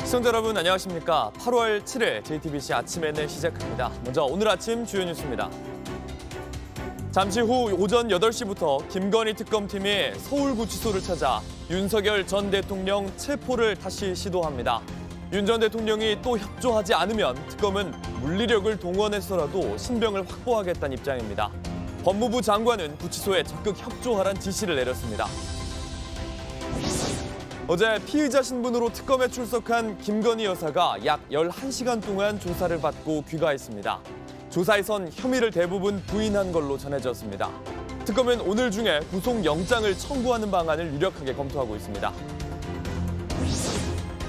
시청자 여러분 안녕하십니까. 8월 7일 JTBC 아침 N 시작합니다. 먼저 오늘 아침 주요 뉴스입니다. 잠시 후 오전 8시부터 김건희 특검팀이 서울구치소를 찾아 윤석열 전 대통령 체포를 다시 시도합니다. 윤 전 대통령이 또 협조하지 않으면 특검은 물리력을 동원해서라도 신병을 확보하겠다는 입장입니다. 법무부 장관은 구치소에 적극 협조하란 지시를 내렸습니다. 어제 피의자 신분으로 특검에 출석한 김건희 여사가 약 11시간 동안 조사를 받고 귀가했습니다. 조사에선 혐의를 대부분 부인한 걸로 전해졌습니다. 특검은 오늘 중에 구속영장을 청구하는 방안을 유력하게 검토하고 있습니다.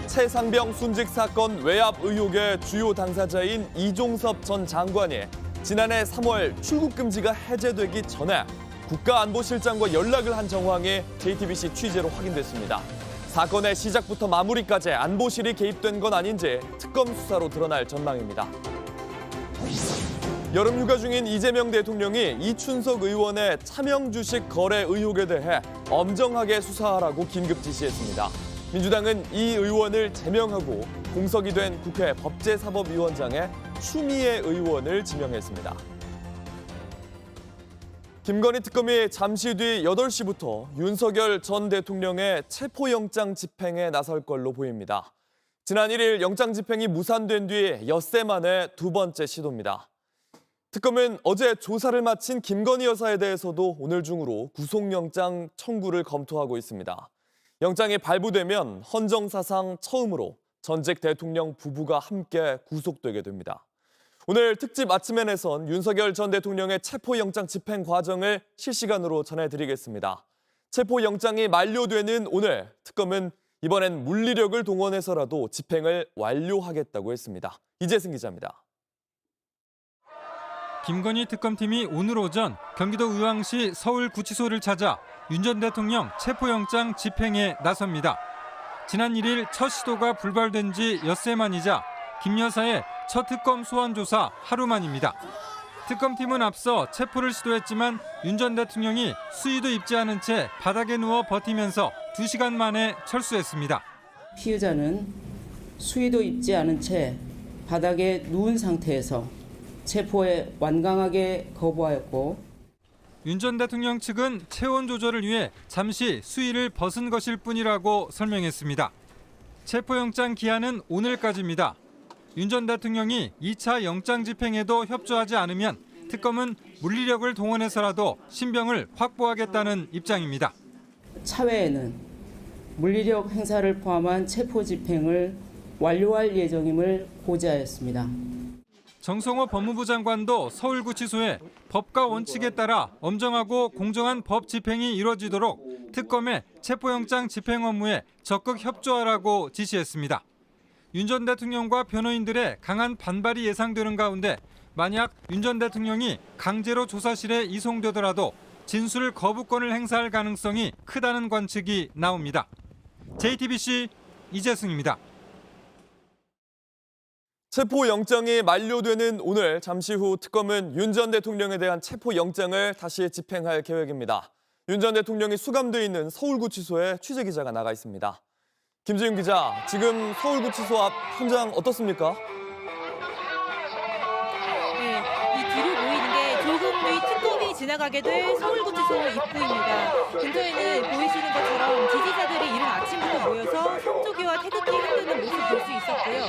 최상병 순직 사건 외압 의혹의 주요 당사자인 이종섭 전 장관이 지난해 3월 출국 금지가 해제되기 전에 국가안보실장과 연락을 한 정황이 JTBC 취재로 확인됐습니다. 사건의 시작부터 마무리까지 안보실이 개입된 건 아닌지 특검 수사로 드러날 전망입니다. 여름 휴가 중인 이재명 대통령이 이춘석 의원의 차명 주식 거래 의혹에 대해 엄정하게 수사하라고 긴급 지시했습니다. 민주당은 이 의원을 제명하고 공석이 된 국회 법제사법위원장에 추미애 의원을 지명했습니다. 김건희 특검이 잠시 뒤 8시부터 윤석열 전 대통령의 체포영장 집행에 나설 걸로 보입니다. 지난 1일 영장 집행이 무산된 뒤 엿새 만에 두 번째 시도입니다. 특검은 어제 조사를 마친 김건희 여사에 대해서도 오늘 중으로 구속영장 청구를 검토하고 있습니다. 영장이 발부되면 헌정사상 처음으로 전직 대통령 부부가 함께 구속되게 됩니다. 오늘 특집 아침 N에선 윤석열 전 대통령의 체포영장 집행 과정을 실시간으로 전해드리겠습니다. 체포영장이 만료되는 오늘 특검은 이번엔 물리력을 동원해서라도 집행을 완료하겠다고 했습니다. 이재승 기자입니다. 김건희 특검팀이 오늘 오전 경기도 의왕시 서울구치소를 찾아 윤 전 대통령 체포영장 집행에 나섭니다. 지난 1일 첫 시도가 불발된 지 엿새 만이자 김 여사의 첫 특검 소환 조사 하루 만입니다. 특검팀은 앞서 체포를 시도했지만 윤 전 대통령이 수의도 입지 않은 채 바닥에 누워 버티면서 2시간 만에 철수했습니다. 피의자는 수의도 입지 않은 채 바닥에 누운 상태에서 체포에 완강하게 거부하였고 윤 전 대통령 측은 체온 조절을 위해 잠시 수의를 벗은 것일 뿐이라고 설명했습니다. 체포영장 기한은 오늘까지입니다. 윤 전 대통령이 2차 영장 집행에도 협조하지 않으면 특검은 물리력을 동원해서라도 신병을 확보하겠다는 입장입니다. 차후에는 물리력 행사를 포함한 체포 집행을 완료할 예정임을 고지하였습니다. 정성호 법무부 장관도 서울구치소에 법과 원칙에 따라 엄정하고 공정한 법 집행이 이루어지도록 특검의 체포영장 집행 업무에 적극 협조하라고 지시했습니다. 윤 전 대통령과 변호인들의 강한 반발이 예상되는 가운데 만약 윤 전 대통령이 강제로 조사실에 이송되더라도 진술 거부권을 행사할 가능성이 크다는 관측이 나옵니다. JTBC 이재승입니다. 체포영장이 만료되는 오늘 잠시 후 특검은 윤 전 대통령에 대한 체포영장을 다시 집행할 계획입니다. 윤 전 대통령이 수감돼 있는 서울구치소에 취재기자가 나가 있습니다. 김지윤 기자, 지금 서울구치소 앞 현장 어떻습니까? 네, 이 뒤로 보이는 게 조금 뒤 특검이 지나가게 될 서울구치소 입구입니다. 근처에는 보이시는 것처럼 지지자들이 이른 아침부터 모여서 성조기와 태극기 흔드는 모습 볼 수 있었고요.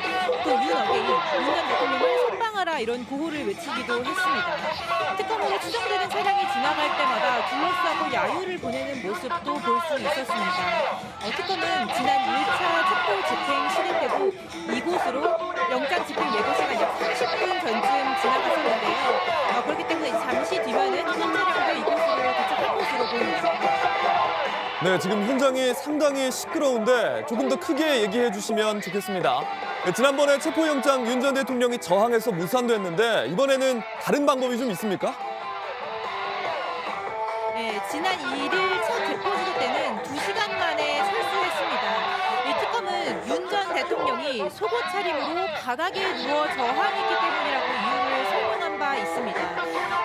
또 윤 어게인, 윤 전 대통령을 석방하라 이런 구호를 외치기도 했습니다. 특검으로 추정되는 차량이 지나갈 때마다 둘러싸고 야유를 보내는 모습도 볼 수 있었습니다. 특검은 지난 1차 체포 집행 시행 때도 이곳으로 영장 집행 예고 시간 약 30분 전쯤 지나갔었는데요. 그렇기 때문에 잠시 뒤면은 특검 차량도 이곳으로 도착할 것으로 보입니다. 네, 지금 현장이 상당히 시끄러운데 조금 더 크게 얘기해 주시면 좋겠습니다. 네, 지난번에 체포영장 윤 전 대통령이 저항해서 무산됐는데 이번에는 다른 방법이 좀 있습니까? 네, 지난 1일 첫 체포 시도 때는 2시간 만에 철수했습니다. 이 특검은 윤 전 대통령이 속옷 차림으로 바닥에 누워 저항했기 때문이라고 이유를 설명한 바 있습니다.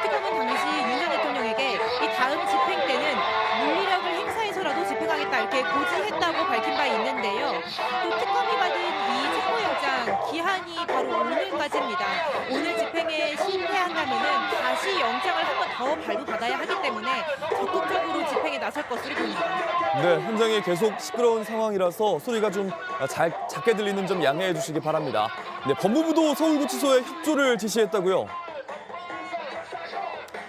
특검은 당시 윤 전 대통령에게 이 다음 집행 때는 물리력을 행사해서라도 집행하겠다 밝게 고지했다고 밝힌 바 있는데요. 또 특검이 받은 이 체포영장 기한이 바로 오늘까지입니다. 오늘 집행에 실패한다면은 다시 영장을 한 번 더 발부받아야 하기 때문에 적극적으로 집행에 나설 것으로 보입니다. 네, 현장이 계속 시끄러운 상황이라서 소리가 좀 작게 들리는 점 양해해 주시기 바랍니다. 네, 법무부도 서울구치소에 협조를 지시했다고요?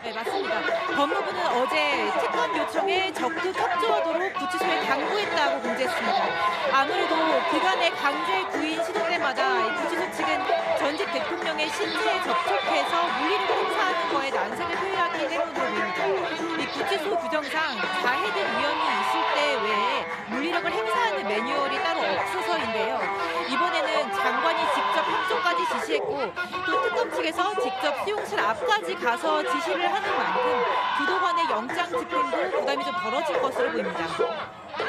네, 맞습니다. 법무부는 어제 특검 요청에 적극 협조하도록 구치소에 당부했다고 공지했습니다. 아무래도 그간의 강제 구인 시도 때마다 이 구치소 측은 전직 대통령의 신체에 접촉해서 물리력을 행사하는 거에 난색을 표현하기 때문으로 보입니다. 이 구치소 규정상 자해된 위험이 있을 때 외에 물리력을 행사하는 매뉴얼이 따로 없어서인데요. 이번에는 장관이 직접 협조까지 지시했고 또 특검 측에서 직접 수용실 앞까지 가서 지시를 하는 만큼 부도관의 영장 집행도 부담이 좀 덜어질 것으로 보입니다.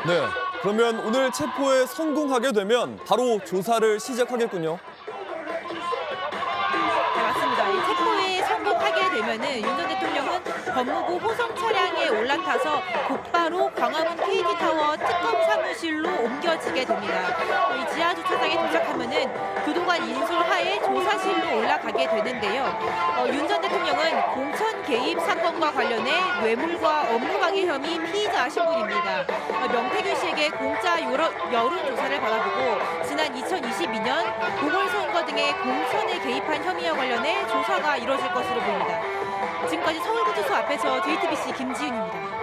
네, 그러면 오늘 체포에 성공하게 되면 바로 조사를 시작하겠군요. 네, 맞습니다. 이 체포에 성공하게 되면은 윤 전 대통령은 법무부 호송 차량에 올라타서 곧바로 광화문 KT타워 특검 사무실로 옮겨지게 됩니다. 이 지하 주차장에 도착하면은 부도관 인솔하에 조사실로 올라가게 되는데요. 윤 전 대통령은 공천 개입 사건과 관련해 뇌물과 업무방해 혐의 피의자 신분입니다. 명태균 씨에게 공짜 여론 조사를 받아보고 지난 2022년 보궐선거 등의 공천에 개입한 혐의와 관련해 조사가 이뤄질 것으로 보입니다. 지금까지 서울구치소 앞에서 JTBC 김지윤입니다.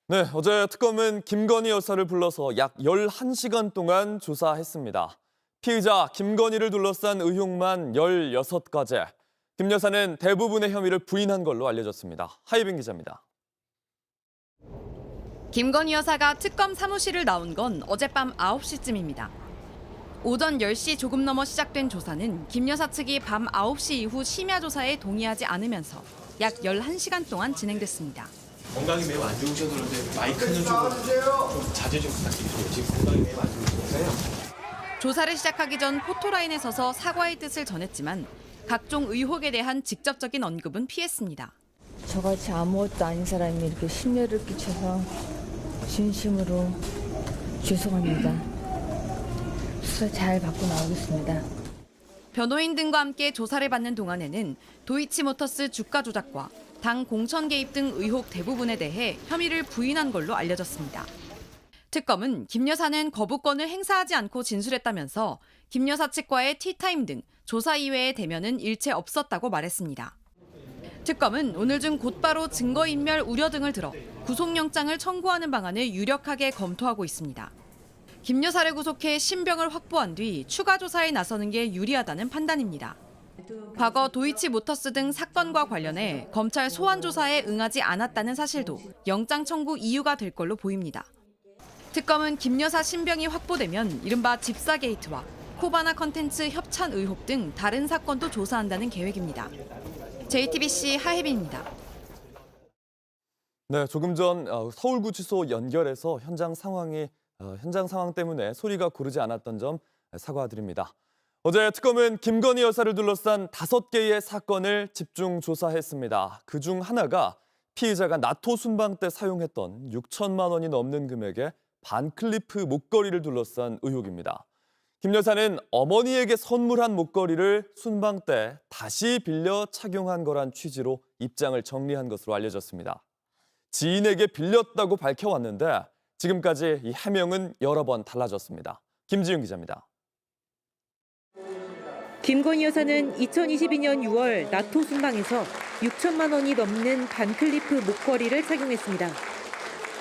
네, 어제 특검은 김건희 여사를 불러서 약 11시간 동안 조사했습니다. 피의자 김건희를 둘러싼 의혹만 16가지. 김 여사는 대부분의 혐의를 부인한 걸로 알려졌습니다. 하이빈 기자입니다. 김건희 여사가 특검 사무실을 나온 건 어젯밤 9시쯤입니다. 오전 10시 조금 넘어 시작된 조사는 김 여사 측이 밤 9시 이후 심야 조사에 동의하지 않으면서 약 11시간 동안 진행됐습니다. 건강이 매우 안 좋으셔서 그런데 마이크는 좀 자제 좀 부탁드리고요. 지금 건강이 매우 안 좋으셔서요. 조사를 시작하기 전 포토라인에 서서 사과의 뜻을 전했지만 각종 의혹에 대한 직접적인 언급은 피했습니다. 저같이 아무것도 아닌 사람이 이렇게 심려를 끼쳐서 진심으로 죄송합니다. 수사 잘 받고 나오겠습니다. 변호인 등과 함께 조사를 받는 동안에는 도이치모터스 주가 조작과 당 공천 개입 등 의혹 대부분에 대해 혐의를 부인한 걸로 알려졌습니다. 특검은 김 여사는 거부권을 행사하지 않고 진술했다면서 김 여사 측과의 티타임 등 조사 이외의 대면은 일체 없었다고 말했습니다. 특검은 오늘 중 곧바로 증거인멸 우려 등을 들어 구속영장을 청구하는 방안을 유력하게 검토하고 있습니다. 김 여사를 구속해 신병을 확보한 뒤 추가 조사에 나서는 게 유리하다는 판단입니다. 과거 도이치모터스 등 사건과 관련해 검찰 소환 조사에 응하지 않았다는 사실도 영장 청구 이유가 될 걸로 보입니다. 특검은 김 여사 신병이 확보되면 이른바 집사 게이트와 코바나 컨텐츠 협찬 의혹 등 다른 사건도 조사한다는 계획입니다. JTBC 하혜빈입니다. 네, 조금 전 서울구치소 연결해서 현장 상황 때문에 소리가 고르지 않았던 점 사과드립니다. 어제 특검은 김건희 여사를 둘러싼 5개의 사건을 집중 조사했습니다. 그중 하나가 피의자가 나토 순방 때 사용했던 6천만 원이 넘는 금액의 반클리프 목걸이를 둘러싼 의혹입니다. 김 여사는 어머니에게 선물한 목걸이를 순방 때 다시 빌려 착용한 거란 취지로 입장을 정리한 것으로 알려졌습니다. 지인에게 빌렸다고 밝혀왔는데 지금까지 이 해명은 여러 번 달라졌습니다. 김지윤 기자입니다. 김건희 여사는 2022년 6월 나토 순방에서 6천만 원이 넘는 반클리프 목걸이를 착용했습니다.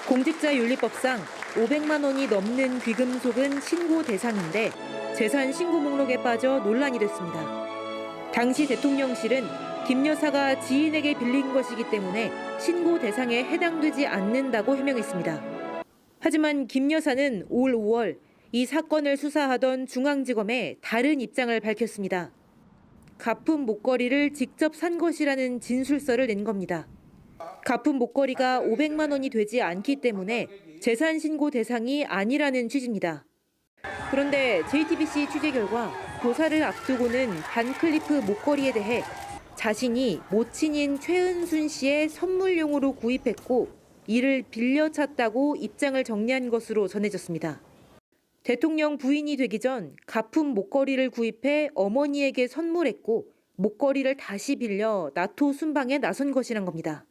공직자윤리법상 500만 원이 넘는 귀금속은 신고 대상인데 재산 신고 목록에 빠져 논란이 됐습니다. 당시 대통령실은 김 여사가 지인에게 빌린 것이기 때문에 신고 대상에 해당되지 않는다고 해명했습니다. 하지만 김 여사는 올 5월 이 사건을 수사하던 중앙지검에 다른 입장을 밝혔습니다. 가품 목걸이를 직접 산 것이라는 진술서를 낸 겁니다. 가품 목걸이가 500만 원이 되지 않기 때문에 재산 신고 대상이 아니라는 취지입니다. 그런데 JTBC 취재 결과 조사를 앞두고는 반클리프 목걸이에 대해 자신이 모친인 최은순 씨의 선물용으로 구입했고 이를 빌려 찼다고 입장을 정리한 것으로 전해졌습니다. 대통령 부인이 되기 전 가품 목걸이를 구입해 어머니에게 선물했고 목걸이를 다시 빌려 나토 순방에 나선 것이란 겁니다.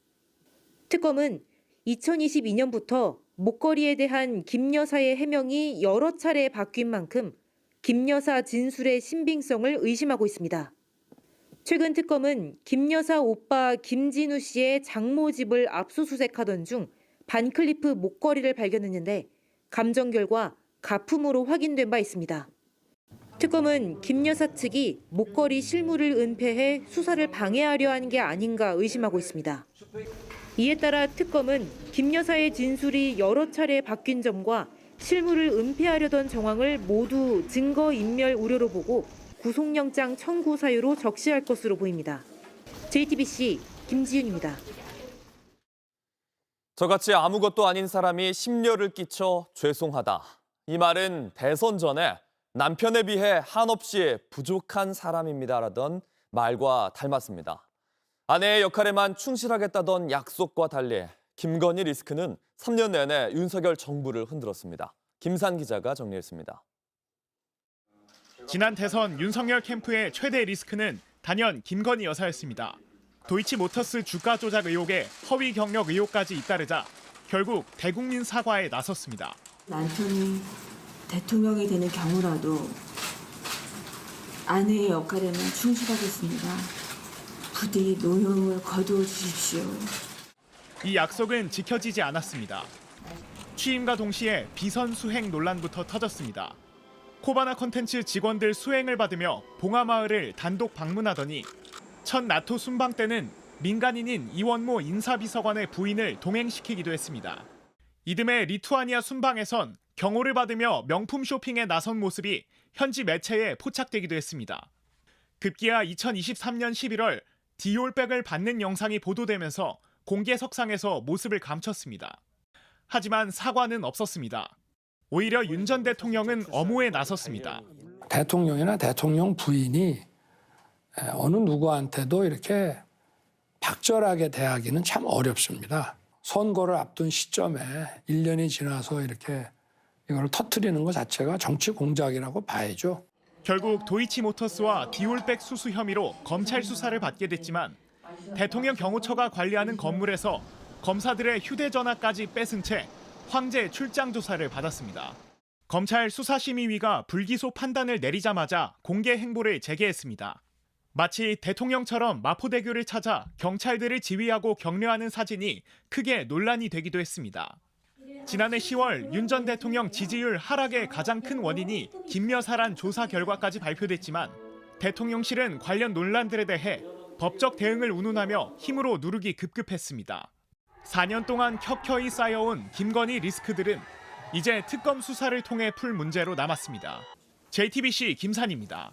특검은 2022년부터 목걸이에 대한 김 여사의 해명이 여러 차례 바뀐 만큼 김 여사 진술의 신빙성을 의심하고 있습니다. 최근 특검은 김 여사 오빠 김진우 씨의 장모 집을 압수수색하던 중 반클리프 목걸이를 발견했는데 감정 결과 가품으로 확인된 바 있습니다. 특검은 김 여사 측이 목걸이 실물을 은폐해 수사를 방해하려 한 게 아닌가 의심하고 있습니다. 이에 따라 특검은 김 여사의 진술이 여러 차례 바뀐 점과 실물을 은폐하려던 정황을 모두 증거인멸 우려로 보고 구속영장 청구 사유로 적시할 것으로 보입니다. JTBC 김지윤입니다. 저같이 아무것도 아닌 사람이 심려를 끼쳐 죄송하다. 이 말은 대선 전에 남편에 비해 한없이 부족한 사람입니다라던 말과 닮았습니다. 아내의 역할에만 충실하겠다던 약속과 달리 김건희 리스크는 3년 내내 윤석열 정부를 흔들었습니다. 김산 기자가 정리했습니다. 지난 대선 윤석열 캠프의 최대 리스크는 단연 김건희 여사였습니다. 도이치모터스 주가 조작 의혹에 허위 경력 의혹까지 잇따르자 결국 대국민 사과에 나섰습니다. 남편이 대통령이 되는 경우라도 아내의 역할에만 충실하겠습니다. 부디 노여움을 거두어 주십시오. 이 약속은 지켜지지 않았습니다. 취임과 동시에 비선 수행 논란부터 터졌습니다. 코바나 콘텐츠 직원들 수행을 받으며 봉하마을을 단독 방문하더니 첫 나토 순방 때는 민간인인 이원모 인사비서관의 부인을 동행시키기도 했습니다. 이듬해 리투아니아 순방에선 경호를 받으며 명품 쇼핑에 나선 모습이 현지 매체에 포착되기도 했습니다. 급기야 2023년 11월 디올백을 받는 영상이 보도되면서 공개석상에서 모습을 감췄습니다. 하지만 사과는 없었습니다. 오히려 윤 전 대통령은 엄호에 나섰습니다. 대통령이나 대통령 부인이 어느 누구한테도 이렇게 박절하게 대하기는 참 어렵습니다. 선거를 앞둔 시점에 1년이 지나서 이렇게 이걸 터뜨리는 것 자체가 정치 공작이라고 봐야죠. 결국 도이치모터스와 디올백 수수 혐의로 검찰 수사를 받게 됐지만 대통령 경호처가 관리하는 건물에서 검사들의 휴대전화까지 뺏은 채 황제 출장 조사를 받았습니다. 검찰 수사심의위가 불기소 판단을 내리자마자 공개 행보를 재개했습니다. 마치 대통령처럼 마포대교를 찾아 경찰들을 지휘하고 격려하는 사진이 크게 논란이 되기도 했습니다. 지난해 10월 윤 전 대통령 지지율 하락의 가장 큰 원인이 김 여사란 조사 결과까지 발표됐지만 대통령실은 관련 논란들에 대해 법적 대응을 운운하며 힘으로 누르기 급급했습니다. 4년 동안 켜켜이 쌓여온 김건희 리스크들은 이제 특검 수사를 통해 풀 문제로 남았습니다. JTBC 김산입니다.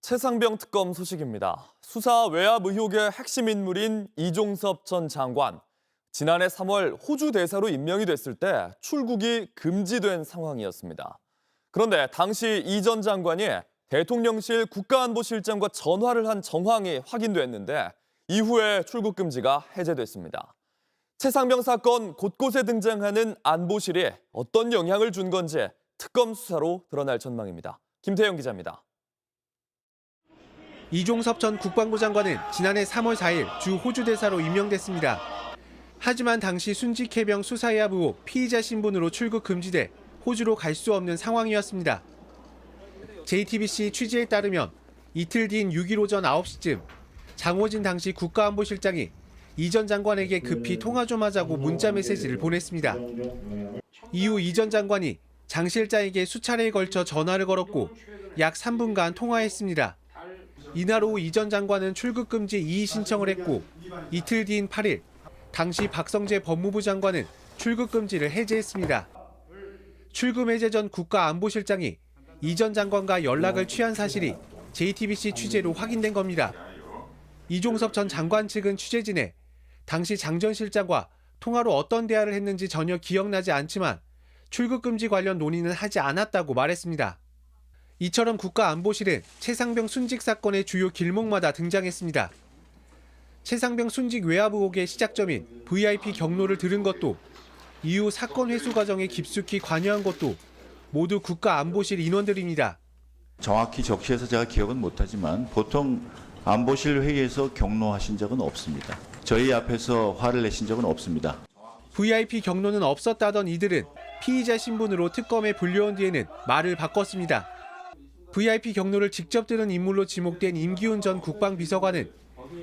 최상병 특검 소식입니다. 수사 외압 의혹의 핵심 인물인 이종섭 전 장관. 지난해 3월 호주 대사로 임명이 됐을 때 출국이 금지된 상황이었습니다. 그런데 당시 이 전 장관이 대통령실 국가안보실장과 전화를 한 정황이 확인됐는데 이후에 출국 금지가 해제됐습니다. 최상병 사건 곳곳에 등장하는 안보실이 어떤 영향을 준 건지 특검 수사로 드러날 전망입니다. 김태영 기자입니다. 이종섭 전 국방부 장관은 지난해 3월 4일 주 호주 대사로 임명됐습니다. 하지만 당시 순직 해병 수사 외압 의혹 피의자 신분으로 출국 금지돼 호주로 갈 수 없는 상황이었습니다. JTBC 취재에 따르면 이틀 뒤인 6일 오전 9시쯤 장호진 당시 국가안보실장이 이 전 장관에게 급히 통화 좀 하자고 문자 메시지를 보냈습니다. 이후 이 전 장관이 장 실장에게 수차례에 걸쳐 전화를 걸었고 약 3분간 통화했습니다. 이날 오후 이 전 장관은 출국 금지 이의 신청을 했고 이틀 뒤인 8일 당시 박성재 법무부 장관은 출국 금지를 해제했습니다. 출금 해제 전 국가안보실장이 이 전 장관과 연락을 취한 사실이 JTBC 취재로 확인된 겁니다. 이종섭 전 장관 측은 취재진에 당시 장 전 실장과 통화로 어떤 대화를 했는지 전혀 기억나지 않지만 출국 금지 관련 논의는 하지 않았다고 말했습니다. 이처럼 국가안보실은 최상병 순직 사건의 주요 길목마다 등장했습니다. 최상병 순직 외압 의혹의 시작점인 VIP 경로를 들은 것도 이후 사건 회수 과정에 깊숙이 관여한 것도 모두 국가안보실 인원들입니다. 정확히 적시해서 제가 기억은 못하지만 보통 안보실 회의에서 경로하신 적은 없습니다. 저희 앞에서 화를 내신 적은 없습니다. VIP 경로는 없었다던 이들은 피의자 신분으로 특검에 불려온 뒤에는 말을 바꿨습니다. VIP 경로를 직접 들은 인물로 지목된 임기훈 전 국방비서관은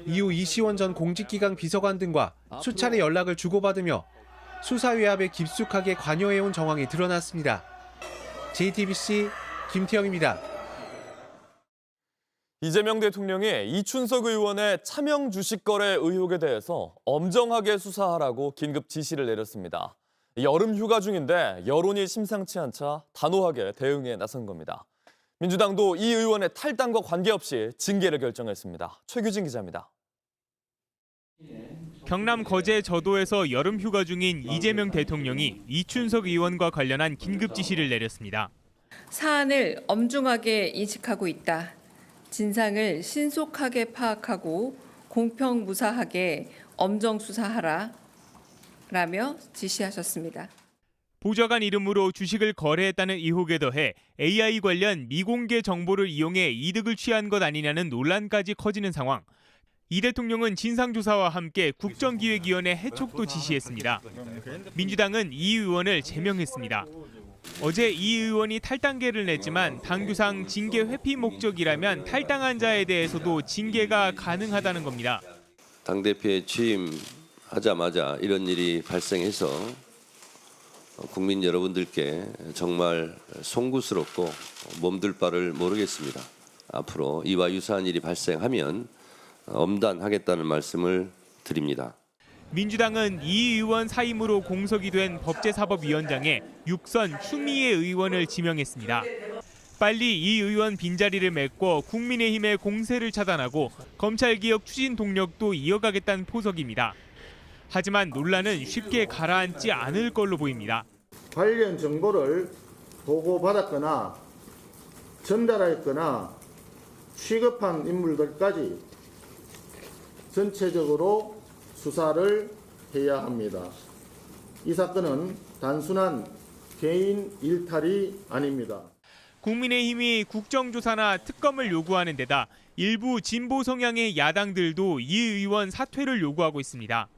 이후 이시원 전 공직기강 비서관 등과 수차례 연락을 주고받으며 수사 외압에 깊숙하게 관여해온 정황이 드러났습니다. JTBC 김태형입니다. 이재명 대통령이 이춘석 의원의 차명 주식 거래 의혹에 대해서 엄정하게 수사하라고 긴급 지시를 내렸습니다. 여름 휴가 중인데 여론이 심상치 않자 단호하게 대응에 나선 겁니다. 민주당도 이 의원의 탈당과 관계없이 징계를 결정했습니다. 최규진 기자입니다. 경남 거제 저도에서 여름 휴가 중인 이재명 대통령이 이춘석 의원과 관련한 긴급 지시를 내렸습니다. 사안을 엄중하게 인식하고 있다. 진상을 신속하게 파악하고 공평무사하게 엄정 수사하라 라며 지시하셨습니다. 보좌관 이름으로 주식을 거래했다는 의혹에 더해 AI 관련 미공개 정보를 이용해 이득을 취한 것 아니냐는 논란까지 커지는 상황. 이 대통령은 진상조사와 함께 국정기획위원회 해촉도 지시했습니다. 민주당은 이 의원을 제명했습니다. 어제 이 의원이 탈당계를 냈지만 당규상 징계 회피 목적이라면 탈당한 자에 대해서도 징계가 가능하다는 겁니다. 당대표에 취임하자마자 이런 일이 발생해서 국민 여러분들께 정말 송구스럽고 몸둘 바를 모르겠습니다. 앞으로 이와 유사한 일이 발생하면 엄단하겠다는 말씀을 드립니다. 민주당은 이 의원 사임으로 공석이 된 법제사법위원장에 육선 추미애 의원을 지명했습니다. 빨리 이 의원 빈자리를 메꿔 국민의힘의 공세를 차단하고 검찰개혁 추진 동력도 이어가겠다는 포석입니다. 하지만 논란은 쉽게 가라앉지 않을 걸로 보입니다. 관련 정보를 보고받았거나 전달했거나 취급한 인물들까지 전체적으로 수사를 해야 합니다. 이 사건은 단순한 개인 일탈이 아닙니다. 국민의힘이 국정조사나 특검을 요구하는 데다 일부 진보 성향의 야당들도 이 의원 사퇴를 요구하고 있습니다.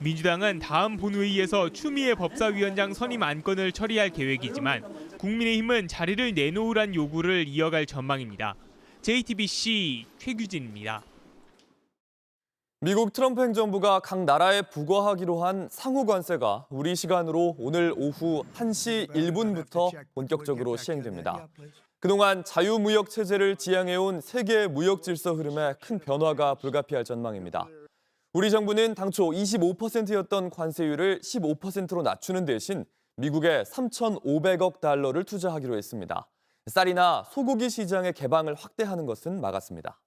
민주당은 다음 본회의에서 추미애 법사위원장 선임 안건을 처리할 계획이지만 국민의힘은 자리를 내놓으란 요구를 이어갈 전망입니다. JTBC 최규진입니다. 미국 트럼프 행정부가 각 나라에 부과하기로 한 상호 관세가 우리 시간으로 오늘 오후 1시 1분부터 본격적으로 시행됩니다. 그동안 자유무역 체제를 지향해온 세계 무역 질서 흐름에 큰 변화가 불가피할 전망입니다. 우리 정부는 당초 25%였던 관세율을 15%로 낮추는 대신 미국에 3,500억 달러를 투자하기로 했습니다. 쌀이나 소고기 시장의 개방을 확대하는 것은 막았습니다.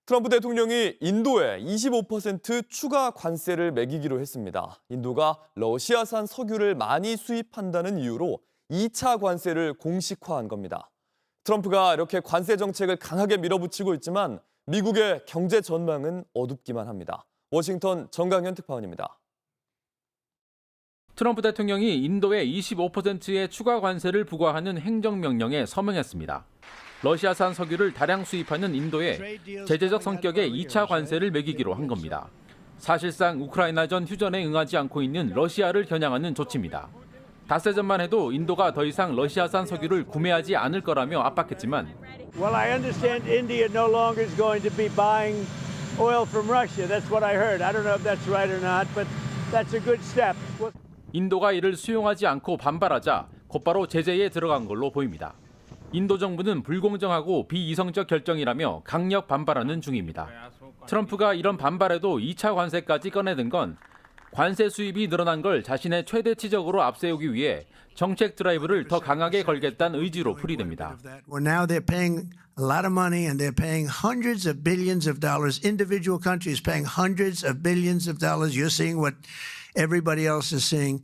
트럼프 대통령이 인도에 25% 추가 관세를 매기기로 했습니다. 인도가 러시아산 석유를 많이 수입한다는 이유로 2차 관세를 공식화한 겁니다. 트럼프가 이렇게 관세 정책을 강하게 밀어붙이고 있지만 미국의 경제 전망은 어둡기만 합니다. 워싱턴 정강현 특파원입니다. 트럼프 대통령이 인도에 25%의 추가 관세를 부과하는 행정명령에 서명했습니다. 러시아산 석유를 다량 수입하는 인도에 제재적 성격의 2차 관세를 매기기로 한 겁니다. 사실상 우크라이나전 휴전에 응하지 않고 있는 러시아를 겨냥하는 조치입니다. 닷새 전만 해도 인도가 더 이상 러시아산 석유를 구매하지 않을 거라며 압박했지만 Well, I understand India no longer is going to be buying oil from Russia. That's what I heard. I don't know if that's right or not, but that's a good step. 인도가 이를 수용하지 않고 반발하자 곧바로 제재에 들어간 걸로 보입니다. 인도 정부는 불공정하고 비이성적 결정이라며 강력 반발하는 중입니다. 트럼프가 이런 반발에도 2차 관세까지 꺼내든 건 관세 수입이 늘어난 걸 자신의 최대치적으로 앞세우기 위해 정책 드라이브를 더 강하게 걸겠다는 의지로 풀이됩니다. Well, now they're paying a lot of money and they're paying hundreds of billions of dollars. Individual countries paying hundreds of billions of dollars. You're seeing what everybody else is seeing.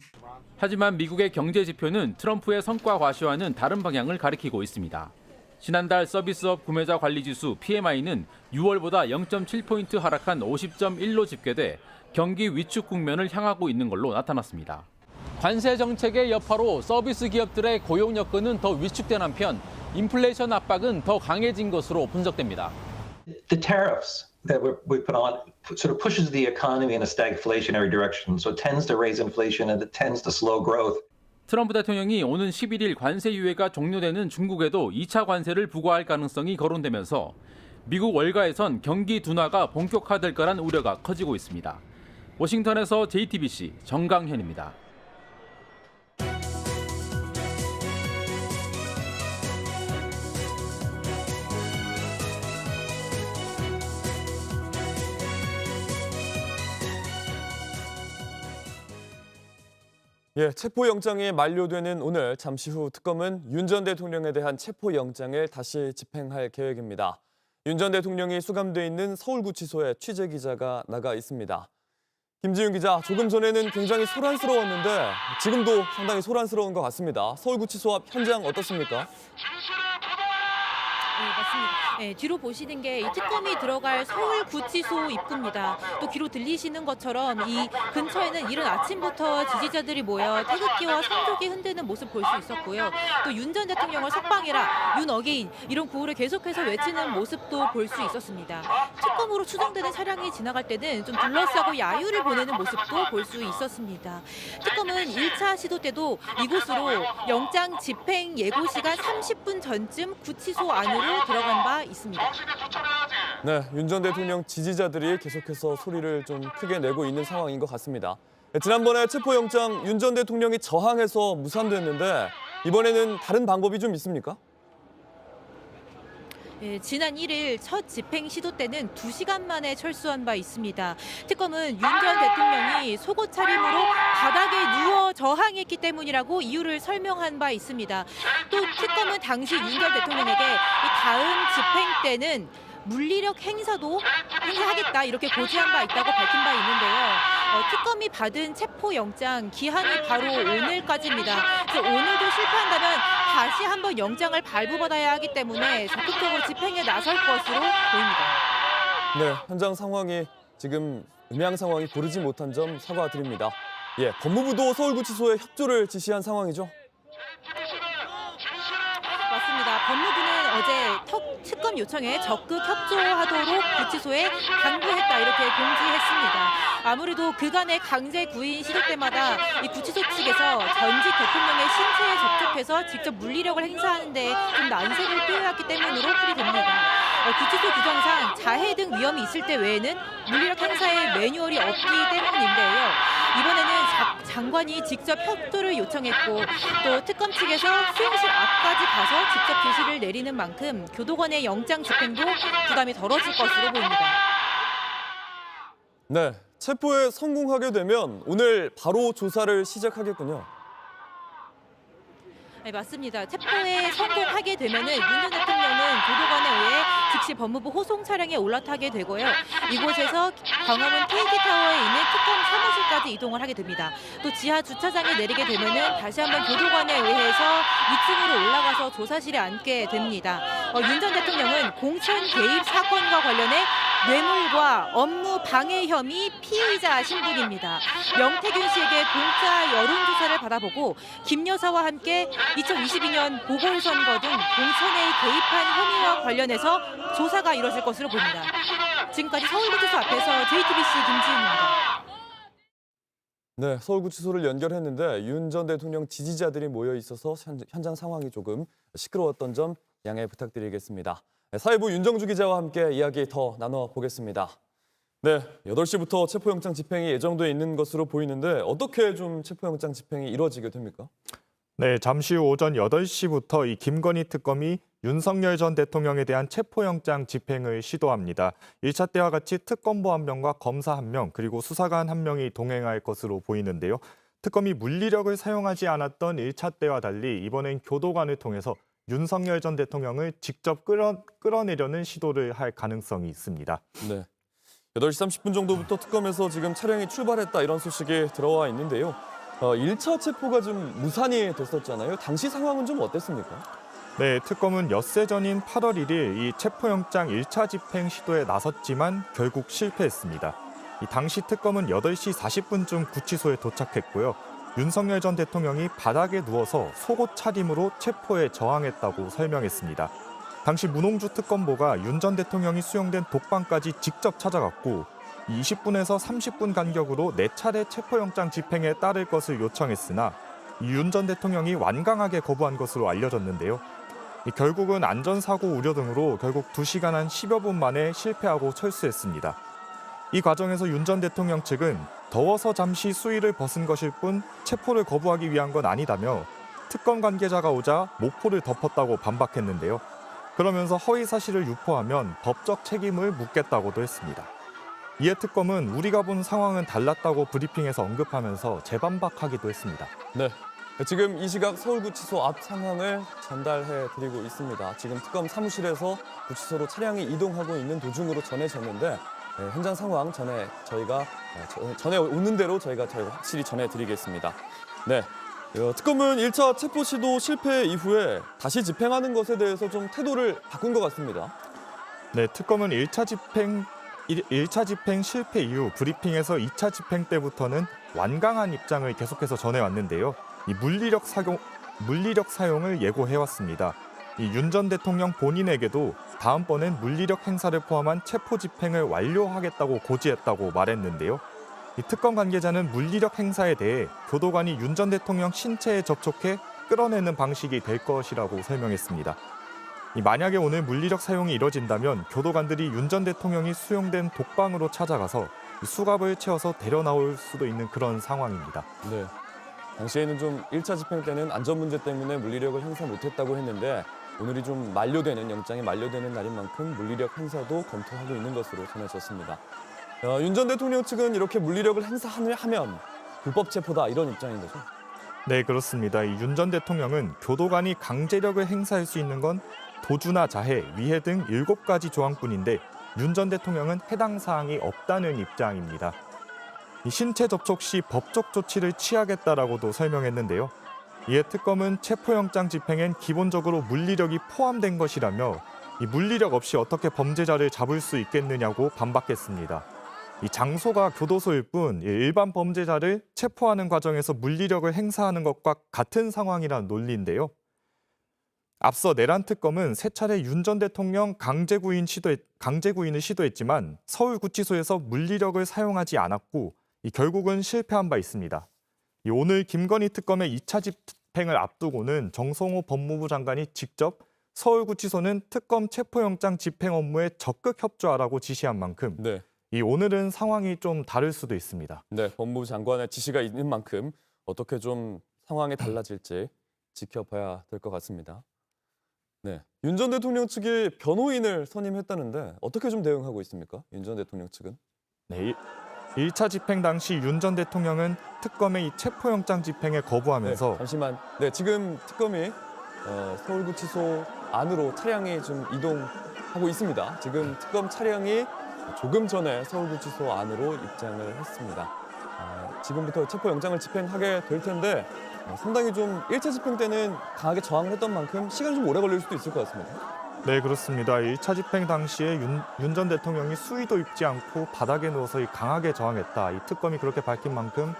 하지만 미국의 경제 지표는 트럼프의 성과 과시와는 다른 방향을 가리키고 있습니다. 지난달 서비스업 구매자 관리지수 PMI는 6월보다 0.7포인트 하락한 50.1로 집계돼 경기 위축 국면을 향하고 있는 걸로 나타났습니다. 관세 정책의 여파로 서비스 기업들의 고용 여건은 더 위축된 한편 인플레이션 압박은 더 강해진 것으로 분석됩니다. The tariffs that we put on sort of pushes the economy in a stagflationary direction. So it tends to raise inflation and it tends to slow growth. 트럼프 대통령이 오는 11일 관세 유예가 종료되는 중국에도 2차 관세를 부과할 가능성이 거론되면서 미국 월가에선 경기 둔화가 본격화될 거란 우려가 커지고 있습니다. 워싱턴에서 JTBC 정강현입니다. 예, 체포영장이 만료되는 오늘 잠시 후 특검은 윤 전 대통령에 대한 체포영장을 다시 집행할 계획입니다. 윤 전 대통령이 수감돼 있는 서울구치소에 취재기자가 나가 있습니다. 김지윤 기자, 조금 전에는 굉장히 소란스러웠는데 지금도 상당히 소란스러운 것 같습니다. 서울구치소 앞 현장 어떻습니까? 네, 맞습니다. 네, 뒤로 보시는 게 이 특검이 들어갈 서울구치소 입구입니다. 또 뒤로 들리시는 것처럼 이 근처에는 이른 아침부터 지지자들이 모여 태극기와 성조기 흔드는 모습 볼 수 있었고요. 또 윤 전 대통령을 석방해라, 윤 어게인 이런 구호를 계속해서 외치는 모습도 볼 수 있었습니다. 특검으로 추정되는 차량이 지나갈 때는 좀 둘러싸고 야유를 보내는 모습도 볼 수 있었습니다. 특검은 1차 시도 때도 이곳으로 영장 집행 예고 시간 30분 전쯤 구치소 안으로 들어간 바 있습니다. 네, 윤 전 대통령 지지자들이 계속해서 소리를 좀 크게 내고 있는 상황인 것 같습니다. 지난번에 체포영장 윤 전 대통령이 저항해서 무산됐는데 이번에는 다른 방법이 좀 있습니까? 예, 지난 1일 첫 집행 시도 때는 2시간 만에 철수한 바 있습니다. 특검은 윤 전 대통령이 속옷 차림으로 바닥에 누워 저항했기 때문이라고 이유를 설명한 바 있습니다. 또 특검은 당시 윤 전 대통령에게 이 다음 집행 때는 물리력 행사도 행사하겠다 이렇게 고지한 바 있다고 밝힌 바 있는데요. 특검이 받은 체포영장 기한이 바로 오늘까지입니다. 그래서 오늘도 실패한다면 다시 한번 영장을 발부받아야 하기 때문에 적극적으로 집행에 나설 것으로 보입니다. 네, 현장 상황이 지금 음향 상황이 고르지 못한 점 사과드립니다. 예, 법무부도 서울구치소에 협조를 지시한 상황이죠? 맞습니다. 법무부는 어제 특검 요청에 적극 협조하도록 구치소에 당부했다 이렇게 공지했습니다. 아무래도 그간의 강제 구인 시도 때마다 이 구치소 측에서 전직 대통령의 신체에 접촉해서 직접 물리력을 행사하는 데 좀 난색을 표해왔기 때문으로 풀이됩니다. 구치소 규정상 자해 등 위험이 있을 때 외에는 물리력 행사의 매뉴얼이 없기 때문인데요. 이번에는 장관이 직접 협조를 요청했고 또 특검 측에서 수용실 앞까지 가서 직접 지시를 내리는 만큼 교도관의 영장 집행도 부담이 덜어질 것으로 보입니다. 네, 체포에 성공하게 되면 오늘 바로 조사를 시작하겠군요. 네, 맞습니다. 체포에 성공하게 되면은 윤 전 대통령은 교도관에 의해 즉시 법무부 호송 차량에 올라타게 되고요. 이곳에서 광화문 KT타워에 있는 특검 사무실까지 이동을 하게 됩니다. 또 지하 주차장에 내리게 되면은 다시 한번 교도관에 의해서 2층으로 올라가서 조사실에 앉게 됩니다. 윤 전 대통령은 공천 개입 사건과 관련해 뇌물과 업무 방해 혐의 피의자 신분입니다. 명태균 씨에게 공짜 여론조사를 받아보고 김 여사와 함께 2022년 보궐선거 등 공천에 개입한 혐의와 관련해서 조사가 이뤄질 것으로 보입니다. 지금까지 서울구치소 앞에서 JTBC 김지윤입니다. 네, 서울구치소를 연결했는데 윤 전 대통령 지지자들이 모여 있어서 현장 상황이 조금 시끄러웠던 점 양해 부탁드리겠습니다. 사회부 윤정주 기자와 함께 이야기 더 나눠보겠습니다. 네, 8시부터 체포영장 집행이 예정돼 있는 것으로 보이는데 어떻게 좀 체포영장 집행이 이루어지게 됩니까? 네, 잠시 후 오전 8시부터 이 김건희 특검이 윤석열 전 대통령에 대한 체포영장 집행을 시도합니다. 1차 때와 같이 특검보 1명과 검사 1명 그리고 수사관 1명이 동행할 것으로 보이는데요. 특검이 물리력을 사용하지 않았던 1차 때와 달리 이번엔 교도관을 통해서 윤석열 전 대통령을 직접 끌어내려는 시도를 할 가능성이 있습니다. 네, 8시 30분 정도부터 특검에서 지금 차량이 출발했다 이런 소식이 들어와 있는데요. 1차 체포가 좀 무산이 됐었잖아요. 당시 상황은 좀 어땠습니까? 네, 특검은 엿새 전인 8월 1일 이 체포영장 1차 집행 시도에 나섰지만 결국 실패했습니다. 이 당시 특검은 8시 40분쯤 구치소에 도착했고요. 윤석열 전 대통령이 바닥에 누워서 속옷 차림으로 체포에 저항했다고 설명했습니다. 당시 문홍주 특검보가 윤 전 대통령이 수용된 독방까지 직접 찾아갔고 20분에서 30분 간격으로 4차례 체포영장 집행에 따를 것을 요청했으나 윤 전 대통령이 완강하게 거부한 것으로 알려졌는데요. 결국은 안전사고 우려 등으로 결국 2시간 한 10여 분 만에 실패하고 철수했습니다. 이 과정에서 윤 전 대통령 측은 더워서 잠시 수의를 벗은 것일 뿐 체포를 거부하기 위한 건 아니다며 특검 관계자가 오자 모포를 덮었다고 반박했는데요. 그러면서 허위 사실을 유포하면 법적 책임을 묻겠다고도 했습니다. 이에 특검은 우리가 본 상황은 달랐다고 브리핑에서 언급하면서 재반박하기도 했습니다. 네, 지금 이 시각 서울구치소 앞 상황을 전달해드리고 있습니다. 지금 특검 사무실에서 구치소로 차량이 이동하고 있는 도중으로 전해졌는데 현장 상황 전에 오는 대로 저희가 확실히 전해드리겠습니다. 네, 특검은 1차 체포 시도 실패 이후에 다시 집행하는 것에 대해서 좀 태도를 바꾼 것 같습니다. 네, 특검은 1차 집행 실패 이후 브리핑에서 2차 집행 때부터는 완강한 입장을 계속해서 전해왔는데요. 이 물리력 사용을 예고해왔습니다. 윤 전 대통령 본인에게도 다음번엔 물리력 행사를 포함한 체포 집행을 완료하겠다고 고지했다고 말했는데요. 이 특검 관계자는 물리력 행사에 대해 교도관이 윤 전 대통령 신체에 접촉해 끌어내는 방식이 될 것이라고 설명했습니다. 만약에 오늘 물리력 사용이 이뤄진다면 교도관들이 윤 전 대통령이 수용된 독방으로 찾아가서 수갑을 채워서 데려 나올 수도 있는 그런 상황입니다. 네, 당시에는 좀 1차 집행 때는 안전 문제 때문에 물리력을 행사 못했다고 했는데 오늘이 좀 영장이 만료되는 날인 만큼 물리력 행사도 검토하고 있는 것으로 전해졌습니다. 윤 전 대통령 측은 이렇게 물리력을 행사하면 불법 체포다 이런 입장인 거죠? 네, 그렇습니다. 윤 전 대통령은 교도관이 강제력을 행사할 수 있는 건 도주나 자해, 위해 등 7가지 조항뿐인데 윤 전 대통령은 해당 사항이 없다는 입장입니다. 신체 접촉 시 법적 조치를 취하겠다라고도 설명했는데요. 이에 특검은 체포영장 집행엔 기본적으로 물리력이 포함된 것이라며 이 물리력 없이 어떻게 범죄자를 잡을 수 있겠느냐고 반박했습니다. 이 장소가 교도소일 뿐 일반 범죄자를 체포하는 과정에서 물리력을 행사하는 것과 같은 상황이란 논리인데요. 앞서 내란 특검은 3차례 윤 전 대통령 강제구인을 시도했지만 서울구치소에서 물리력을 사용하지 않았고 결국은 실패한 바 있습니다. 오늘 김건희 특검의 2차 집행을 앞두고는 정성호 법무부 장관이 직접 서울구치소는 특검 체포영장 집행 업무에 적극 협조하라고 지시한 만큼 오늘은 상황이 좀 다를 수도 있습니다. 네, 법무부 장관의 지시가 있는 만큼 어떻게 좀 상황이 달라질지 지켜봐야 될 것 같습니다. 네, 윤 전 대통령 측이 변호인을 선임했다는데 어떻게 좀 대응하고 있습니까? 윤 전 대통령 측은? 네, 1차 집행 당시 윤 전 대통령은 특검의 이 체포영장 집행에 거부하면서 네, 잠시만. 네, 지금 특검이 서울구치소 안으로 차량이 좀 이동하고 있습니다. 지금 특검 차량이 조금 전에 서울구치소 안으로 입장을 했습니다. 지금부터 체포영장을 집행하게 될 텐데 상당히 좀 1차 집행 때는 강하게 저항을 했던 만큼 시간이 좀 오래 걸릴 수도 있을 것 같습니다. 네, 그렇습니다. 1차 집행 당시에 윤 전 대통령이 수의도 입지 않고 바닥에 누워서 강하게 저항했다. 이 특검이 그렇게 밝힌 만큼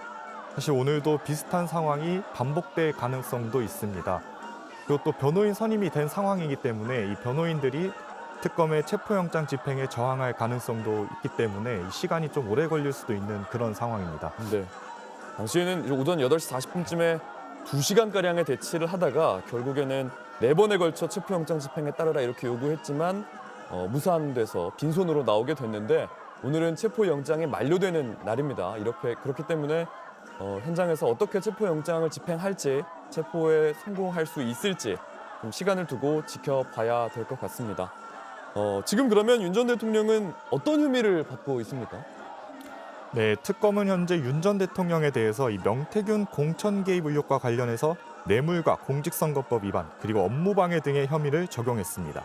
사실 오늘도 비슷한 상황이 반복될 가능성도 있습니다. 그리고 또 변호인 선임이 된 상황이기 때문에 이 변호인들이 특검의 체포영장 집행에 저항할 가능성도 있기 때문에 이 시간이 좀 오래 걸릴 수도 있는 그런 상황입니다. 네, 당시에는 오전 8시 40분쯤에 2시간가량의 대치를 하다가 결국에는 4번에 걸쳐 체포영장 집행에 따르라 이렇게 요구했지만 무산돼서 빈손으로 나오게 됐는데 오늘은 체포영장이 만료되는 날입니다. 그렇기 때문에 현장에서 어떻게 체포영장을 집행할지, 체포에 성공할 수 있을지 좀 시간을 두고 지켜봐야 될 것 같습니다. 지금 그러면 윤 전 대통령은 어떤 혐의를 받고 있습니까? 네, 특검은 현재 윤 전 대통령에 대해서 이 명태균 공천 개입 의혹과 관련해서 뇌물과 공직선거법 위반 그리고 업무방해 등의 혐의를 적용했습니다.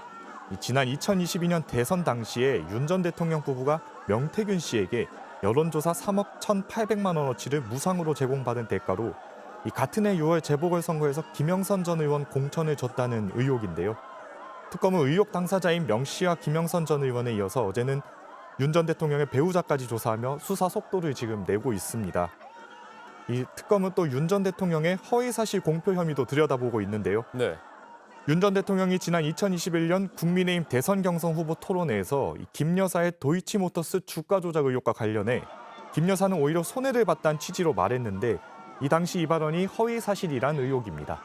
지난 2022년 대선 당시에 윤 전 대통령 부부가 명태균 씨에게 여론조사 3억 1,800만 원어치를 무상으로 제공받은 대가로 이 같은 해 6월 재보궐선거에서 김영선 전 의원 공천을 줬다는 의혹인데요. 특검은 의혹 당사자인 명 씨와 김영선 전 의원에 이어서 어제는 윤 전 대통령의 배우자까지 조사하며 수사 속도를 지금 내고 있습니다. 이 특검은 또 윤 전 대통령의 허위사실 공표 혐의도 들여다보고 있는데요. 네. 윤 전 대통령이 지난 2021년 국민의힘 대선 경선 후보 토론회에서 김 여사의 도이치모터스 주가 조작 의혹과 관련해 김 여사는 오히려 손해를 봤다는 취지로 말했는데 이 당시 이 발언이 허위사실이란 의혹입니다.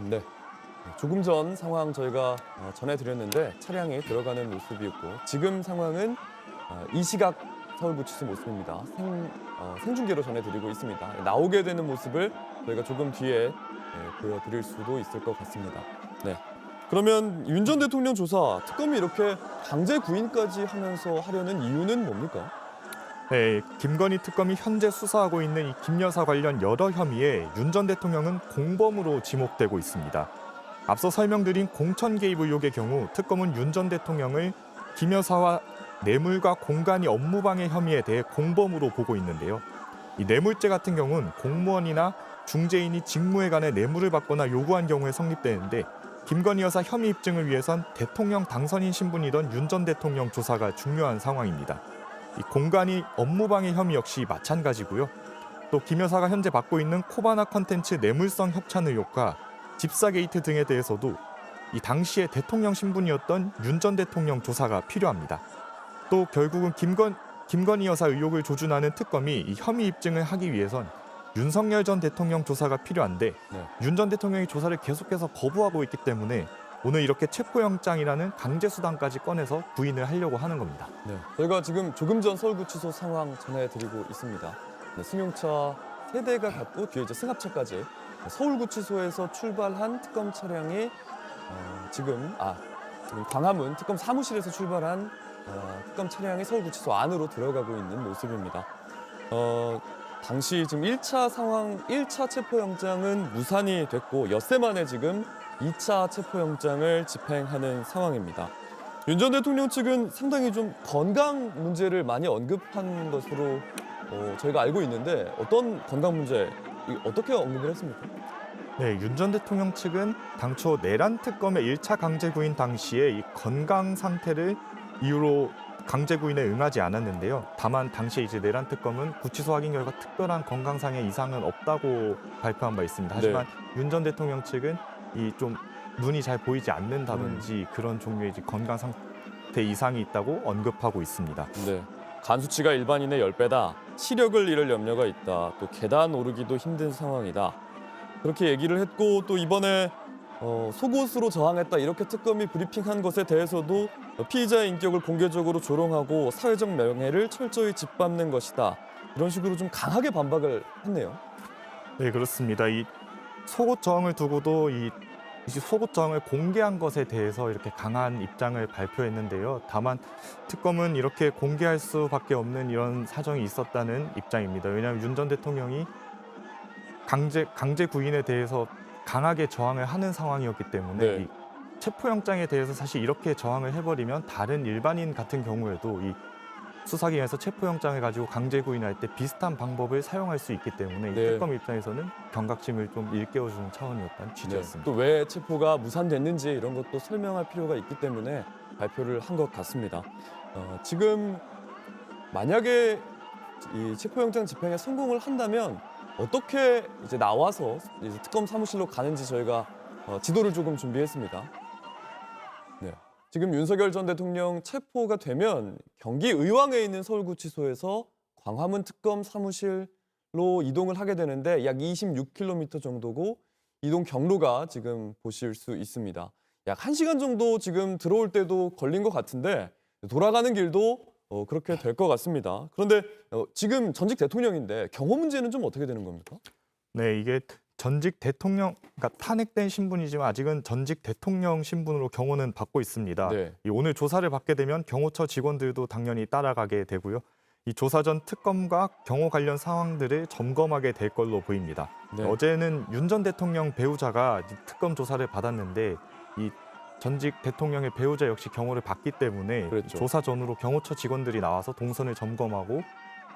네. 조금 전 상황 저희가 전해드렸는데 차량이 들어가는 모습이었고 지금 상황은 이 시각 서울구치소 모습입니다. 생중계로 전해드리고 있습니다. 나오게 되는 모습을 저희가 조금 뒤에 보여드릴 수도 있을 것 같습니다. 네. 그러면 윤 전 대통령 조사 특검이 이렇게 강제 구인까지 하면서 하려는 이유는 뭡니까? 네, 김건희 특검이 현재 수사하고 있는 이 김 여사 관련 여러 혐의에 윤 전 대통령은 공범으로 지목되고 있습니다. 앞서 설명드린 공천 개입 의혹의 경우 특검은 윤 전 대통령을 김 여사와 뇌물과 공간이 업무방해 혐의에 대해 공범으로 보고 있는데요. 이 뇌물죄 같은 경우는 공무원이나 중재인이 직무에 관해 뇌물을 받거나 요구한 경우에 성립되는데 김건희 여사 혐의 입증을 위해선 대통령 당선인 신분이던 윤 전 대통령 조사가 중요한 상황입니다. 이 공간이 업무방해 혐의 역시 마찬가지고요. 또 김 여사가 현재 받고 있는 코바나 컨텐츠 뇌물성 협찬 의혹과 집사 게이트 등에 대해서도 이 당시에 대통령 신분이었던 윤 전 대통령 조사가 필요합니다. 또 결국은 김건희 여사 의혹을 조준하는 특검이 이 혐의 입증을 하기 위해선 윤석열 전 대통령 조사가 필요한데 윤 전 대통령이 조사를 계속해서 거부하고 있기 때문에 오늘 이렇게 체포영장이라는 강제수단까지 꺼내서 구인을 하려고 하는 겁니다. 네, 저희가 지금 조금 전 서울구치소 상황 전해드리고 있습니다. 네, 승용차 3대가 갔고 뒤에 이제 승합차까지 서울구치소에서 출발한 특검 차량이 지금 광화문 특검 사무실에서 출발한 특검 차량이 서울구치소 안으로 들어가고 있는 모습입니다. 당시 지금 1차 체포영장은 무산이 됐고 엿새 만에 지금 2차 체포영장을 집행하는 상황입니다. 윤 전 대통령 측은 상당히 좀 건강 문제를 많이 언급한 것으로 저희가 알고 있는데 어떤 건강 문제, 어떻게 언급을 했습니까? 네, 윤 전 대통령 측은 당초 내란 특검의 1차 강제 구인 당시에 이 건강 상태를 이유로 강제 구인에 응하지 않았는데요. 다만 당시에 이제 내란 특검은 구치소 확인 결과 특별한 건강상의 이상은 없다고 발표한 바 있습니다. 하지만 윤 전 대통령 측은 이 좀 눈이 잘 보이지 않는다든지 그런 종류의 이제 건강 상태 이상이 있다고 언급하고 있습니다. 네, 간 수치가 일반인의 10배다. 시력을 잃을 염려가 있다. 또 계단 오르기도 힘든 상황이다. 그렇게 얘기를 했고 또 이번에 속옷으로 저항했다 이렇게 특검이 브리핑한 것에 대해서도 피의자의 인격을 공개적으로 조롱하고 사회적 명예를 철저히 짓밟는 것이다. 이런 식으로 좀 강하게 반박을 했네요. 네, 그렇습니다. 이 속옷 저항을 두고도 이 속옷 저항을 공개한 것에 대해서 이렇게 강한 입장을 발표했는데요. 다만 특검은 이렇게 공개할 수밖에 없는 이런 사정이 있었다는 입장입니다. 왜냐하면 윤 전 대통령이 강제 구인에 대해서 강하게 저항을 하는 상황이었기 때문에 이 체포영장에 대해서 사실 이렇게 저항을 해버리면 다른 일반인 같은 경우에도 이 수사기관에서 체포영장을 가지고 강제 구인할 때 비슷한 방법을 사용할 수 있기 때문에 이 특검 입장에서는 경각심을 좀 일깨워주는 차원이었다는 취지였습니다. 또 왜 체포가 무산됐는지 이런 것도 설명할 필요가 있기 때문에 발표를 한 것 같습니다. 지금 만약에 이 체포영장 집행에 성공을 한다면 어떻게 이제 나와서 이제 특검 사무실로 가는지 저희가 지도를 조금 준비했습니다. 네. 지금 윤석열 전 대통령 체포가 되면 경기 의왕에 있는 서울구치소에서 광화문 특검 사무실로 이동을 하게 되는데 약 26km 정도고 이동 경로가 지금 보실 수 있습니다. 약 1시간 정도 지금 들어올 때도 걸린 것 같은데 돌아가는 길도 그렇게 될 것 같습니다. 그런데 지금 전직 대통령인데 경호 문제는 좀 어떻게 되는 겁니까? 네, 이게 전직 대통령, 그러니까 탄핵된 신분이지만 아직은 전직 대통령 신분으로 경호는 받고 있습니다. 이 오늘 조사를 받게 되면 경호처 직원들도 당연히 따라가게 되고요. 이 조사 전 특검과 경호 관련 상황들을 점검하게 될 걸로 보입니다. 어제는 윤 전 대통령 배우자가 특검 조사를 받았는데 이 전직 대통령의 배우자 역시 경호를 받기 때문에 조사 전후로 경호처 직원들이 나와서 동선을 점검하고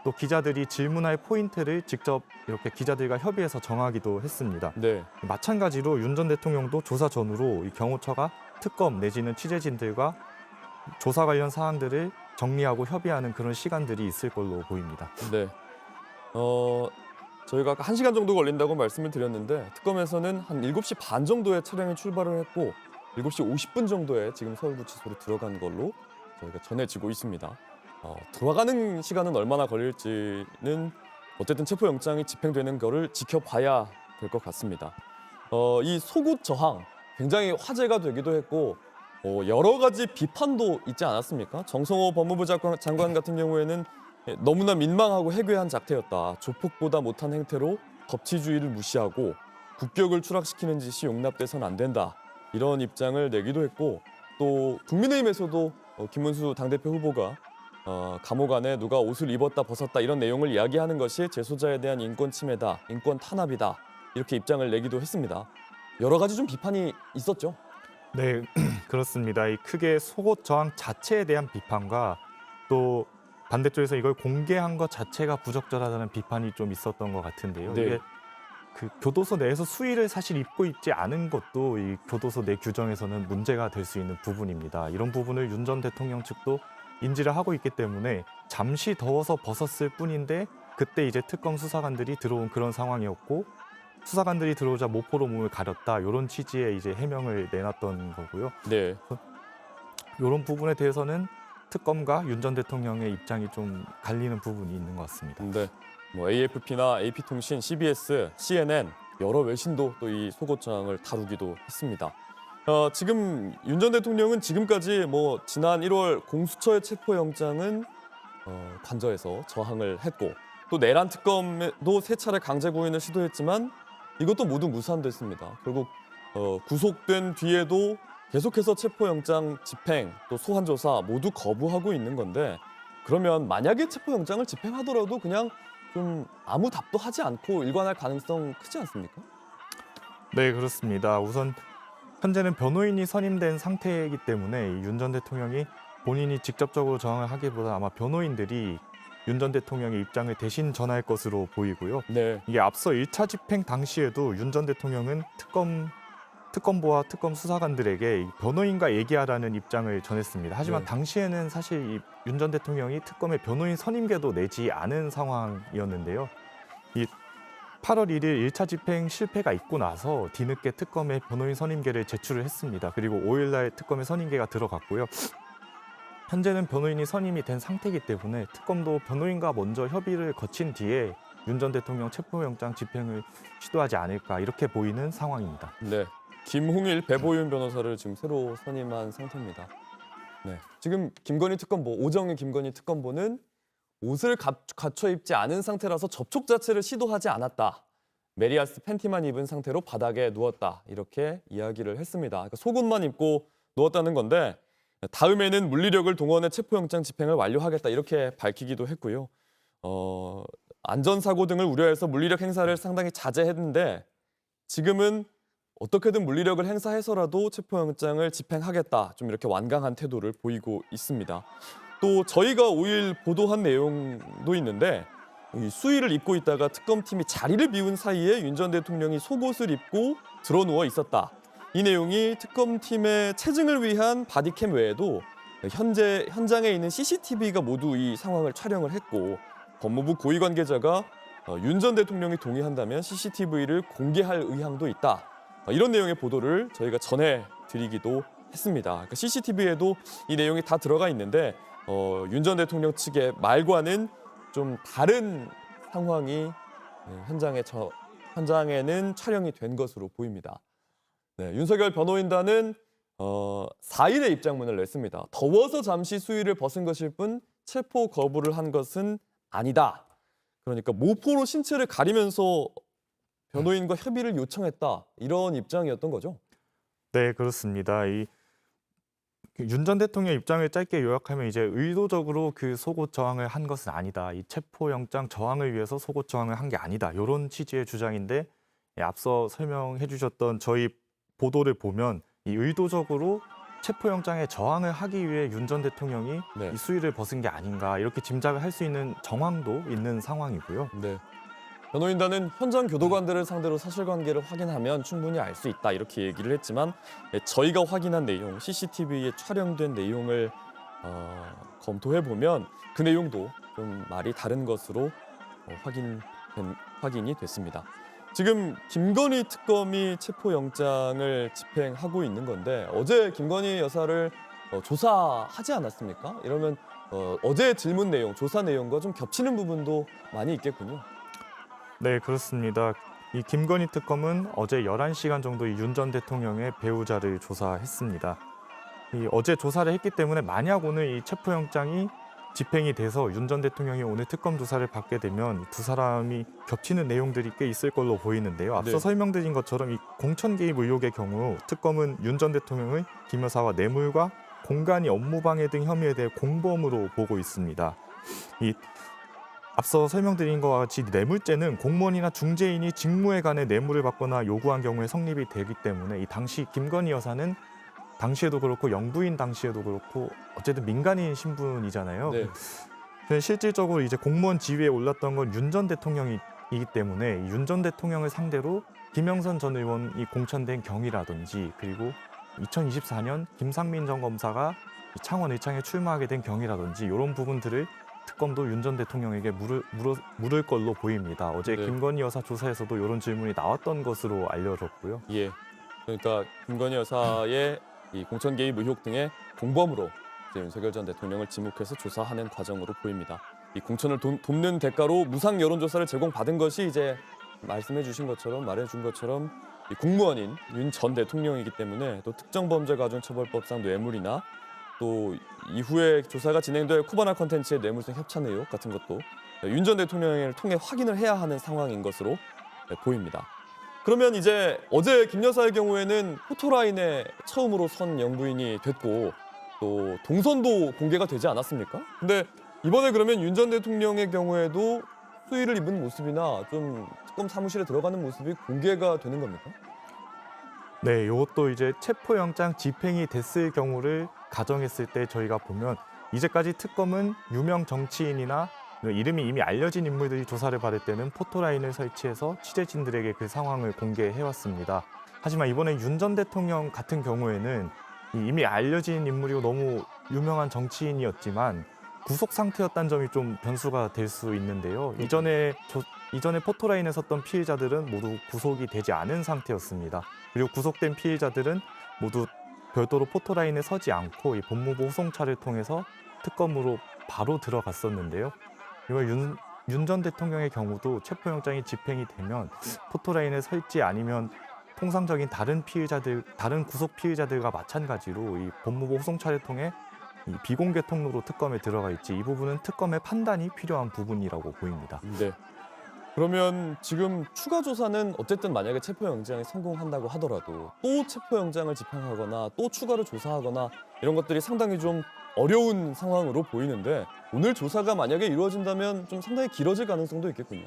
또 기자들이 질문할 포인트를 직접 이렇게 기자들과 협의해서 정하기도 했습니다. 네. 마찬가지로 윤 전 대통령도 조사 전후로 이 경호처가 특검 내지는 취재진들과 조사 관련 사항들을 정리하고 협의하는 그런 시간들이 있을 걸로 보입니다. 네. 저희가 아까 1시간 정도 걸린다고 말씀을 드렸는데 특검에서는 한 7시 반 정도에 차량이 출발을 했고 7시 50분 정도에 지금 서울구치소로 들어간 걸로 저희가 전해지고 있습니다. 들어가는 시간은 얼마나 걸릴지는 어쨌든 체포영장이 집행되는 거를 지켜봐야 될 것 같습니다. 이 속옷 저항 굉장히 화제가 되기도 했고 여러 가지 비판도 있지 않았습니까? 정성호 법무부 장관 같은 경우에는 너무나 민망하고 해괴한 작태였다. 조폭보다 못한 행태로 법치주의를 무시하고 국격을 추락시키는 짓이 용납돼서는 안 된다. 이런 입장을 내기도 했고 또 국민의힘에서도 김문수 당대표 후보가 감옥 안에 누가 옷을 입었다 벗었다 이런 내용을 이야기하는 것이 재소자에 대한 인권 침해다, 인권 탄압이다 이렇게 입장을 내기도 했습니다. 여러 가지 좀 비판이 있었죠. 네, 그렇습니다. 이 크게 속옷 저항 자체에 대한 비판과 또 반대쪽에서 이걸 공개한 것 자체가 부적절하다는 비판이 좀 있었던 것 같은데요. 네. 이게 그 교도소 내에서 수의를 사실 입고 있지 않은 것도 이 교도소 내 규정에서는 문제가 될 수 있는 부분입니다. 이런 부분을 윤 전 대통령 측도 인지를 하고 있기 때문에 잠시 더워서 벗었을 뿐인데 그때 이제 특검 수사관들이 들어온 그런 상황이었고 수사관들이 들어오자 모포로 몸을 가렸다 이런 취지의 이제 해명을 내놨던 거고요. 네. 이런 부분에 대해서는 특검과 윤 전 대통령의 입장이 좀 갈리는 부분이 있는 것 같습니다. 네. 뭐 AFP나 AP통신, CBS, CNN 여러 외신도 또 이 속옷 저항을 다루기도 했습니다. 지금 윤 전 대통령은 지금까지 뭐 지난 1월 공수처의 체포영장은 관저에서 저항을 했고 또 내란 특검도 3차례 강제 구인을 시도했지만 이것도 모두 무산됐습니다. 결국 구속된 뒤에도 계속해서 체포영장 집행 또 소환 조사 모두 거부하고 있는 건데 그러면 만약에 체포영장을 집행하더라도 그냥 좀 아무 답도 하지 않고 일관할 가능성 크지 않습니까? 네, 그렇습니다. 우선 현재는 변호인이 선임된 상태이기 때문에 윤 전 대통령이 본인이 직접적으로 저항을 하기보다 아마 변호인들이 윤 전 대통령의 입장을 대신 전할 것으로 보이고요. 네. 이게 앞서 1차 집행 당시에도 윤 전 대통령은 특검부와 특검 수사관들에게 변호인과 얘기하라는 입장을 전했습니다. 하지만 네. 당시에는 사실 윤 전 대통령이 특검의 변호인 선임계도 내지 않은 상황이었는데요. 이 8월 1일 1차 집행 실패가 있고 나서 뒤늦게 특검의 변호인 선임계를 제출을 했습니다. 그리고 5일 날 특검의 선임계가 들어갔고요. 현재는 변호인이 선임이 된 상태이기 때문에 특검도 변호인과 먼저 협의를 거친 뒤에 윤 전 대통령 체포영장 집행을 시도하지 않을까 이렇게 보이는 상황입니다. 네. 김홍일 배보윤 변호사를 지금 새로 선임한 상태입니다. 네. 지금 김건희 특검보, 오정희 김건희 특검보는 옷을 갖춰 입지 않은 상태라서 접촉 자체를 시도하지 않았다. 메리아스 팬티만 입은 상태로 바닥에 누웠다. 이렇게 이야기를 했습니다. 그러니까 속옷만 입고 누웠다는 건데 다음에는 물리력을 동원해 체포영장 집행을 완료하겠다. 이렇게 밝히기도 했고요. 안전사고 등을 우려해서 물리력 행사를 상당히 자제했는데 지금은 어떻게든 물리력을 행사해서라도 체포영장을 집행하겠다. 좀 이렇게 완강한 태도를 보이고 있습니다. 또 저희가 5일 보도한 내용도 있는데 이 수의를 입고 있다가 특검팀이 자리를 비운 사이에 윤 전 대통령이 속옷을 입고 드러누워 있었다. 이 내용이 특검팀의 체증을 위한 바디캠 외에도 현재 현장에 있는 CCTV가 모두 이 상황을 촬영을 했고 법무부 고위 관계자가 윤 전 대통령이 동의한다면 CCTV를 공개할 의향도 있다. 이런 내용의 보도를 저희가 전해드리기도 했습니다. 그러니까 CCTV에도 이 내용이 다 들어가 있는데 윤 전 대통령 측의 말과는 좀 다른 상황이 현장에는 촬영이 된 것으로 보입니다. 네, 윤석열 변호인단은 4일에 입장문을 냈습니다. 더워서 잠시 수의를 벗은 것일 뿐 체포 거부를 한 것은 아니다. 그러니까 모포로 신체를 가리면서 변호인과 협의를 요청했다. 이런 입장이었던 거죠? 네, 그렇습니다. 윤 전 대통령 입장을 짧게 요약하면 이제 의도적으로 그 속옷 저항을 한 것은 아니다. 이 체포영장 저항을 위해서 속옷 저항을 한 게 아니다. 이런 취지의 주장인데 앞서 설명해 주셨던 저희 보도를 보면 이 의도적으로 체포영장에 저항을 하기 위해 윤 전 대통령이 네. 이 수위를 벗은 게 아닌가 이렇게 짐작을 할 수 있는 정황도 있는 상황이고요. 네. 변호인단은 현장 교도관들을 상대로 사실관계를 확인하면 충분히 알 수 있다 이렇게 얘기를 했지만 저희가 확인한 내용, CCTV에 촬영된 내용을 검토해 보면 그 내용도 좀 말이 다른 것으로 확인이 됐습니다. 지금 김건희 특검이 체포영장을 집행하고 있는 건데 어제 김건희 여사를 조사하지 않았습니까? 이러면 어제 질문 내용, 조사 내용과 좀 겹치는 부분도 많이 있겠군요. 네, 그렇습니다. 이 김건희 특검은 어제 11시간 정도 이 윤 전 대통령의 배우자를 조사했습니다. 어제 조사를 했기 때문에 만약 오늘 이 체포영장이 집행이 돼서 윤 전 대통령이 오늘 특검 조사를 받게 되면 두 사람이 겹치는 내용들이 꽤 있을 걸로 보이는데요. 앞서 네. 설명드린 것처럼 이 공천 개입 의혹의 경우 특검은 윤 전 대통령의 김 여사와 뇌물과 공간이 업무방해 등 혐의에 대해 공범으로 보고 있습니다. 앞서 설명드린 것과 같이 뇌물죄는 공무원이나 중재인이 직무에 관해 뇌물을 받거나 요구한 경우에 성립이 되기 때문에 이 당시 김건희 여사는 당시에도 그렇고 영부인 당시에도 그렇고 어쨌든 민간인 신분이잖아요. 네. 실질적으로 이제 공무원 지위에 올랐던 건 윤 전 대통령이기 때문에 윤 전 대통령을 상대로 김영선 전 의원이 공천된 경위라든지 그리고 2024년 김상민 전 검사가 창원 의창에 출마하게 된 경위라든지 이런 부분들을 특검도 윤 전 대통령에게 물을 걸로 보입니다. 어제 네. 김건희 여사 조사에서도 이런 질문이 나왔던 것으로 알려졌고요. 예. 그러니까 김건희 여사의 이 공천 개입 의혹 등의 공범으로 이제 윤석열 전 대통령을 지목해서 조사하는 과정으로 보입니다. 이 공천을 돕는 대가로 무상 여론조사를 제공받은 것이 이제 말씀해주신 것처럼 말해준 것처럼 이 공무원인 윤 전 대통령이기 때문에 또 특정범죄가중처벌법상 뇌물이나 또 이후에 조사가 진행될 코바나 컨텐츠의 뇌물성 협찬 의혹 같은 것도 윤 전 대통령을 통해 확인을 해야 하는 상황인 것으로 보입니다. 그러면 이제 어제 김 여사의 경우에는 포토라인에 처음으로 선 영부인이 됐고 또 동선도 공개가 되지 않았습니까? 근데 이번에 그러면 윤 전 대통령의 경우에도 수의를 입은 모습이나 좀 특검 사무실에 들어가는 모습이 공개가 되는 겁니까? 네, 이것도 이제 체포영장 집행이 됐을 경우를 가정했을 때 저희가 보면 이제까지 특검은 유명 정치인이나 이름이 이미 알려진 인물들이 조사를 받을 때는 포토라인을 설치해서 취재진들에게 그 상황을 공개해왔습니다. 하지만 이번에 윤 전 대통령 같은 경우에는 이미 알려진 인물이고 너무 유명한 정치인이었지만 구속 상태였다는 점이 좀 변수가 될 수 있는데요. 이전에 포토라인에 섰던 피해자들은 모두 구속이 되지 않은 상태였습니다. 그리고 구속된 피해자들은 모두 별도로 포토라인에 서지 않고 이 법무부 호송차를 통해서 특검으로 바로 들어갔었는데요. 이번 윤 전 대통령의 경우도 체포영장이 집행이 되면 포토라인에 설지 아니면 통상적인 다른 구속 피해자들과 마찬가지로 이 법무부 호송차를 통해 이 비공개 통로로 특검에 들어가 있지 이 부분은 특검의 판단이 필요한 부분이라고 보입니다. 네. 그러면 지금 추가 조사는 어쨌든 만약에 체포영장이 성공한다고 하더라도 또 체포영장을 집행하거나 또 추가로 조사하거나 이런 것들이 상당히 좀 어려운 상황으로 보이는데 오늘 조사가 만약에 이루어진다면 좀 상당히 길어질 가능성도 있겠군요.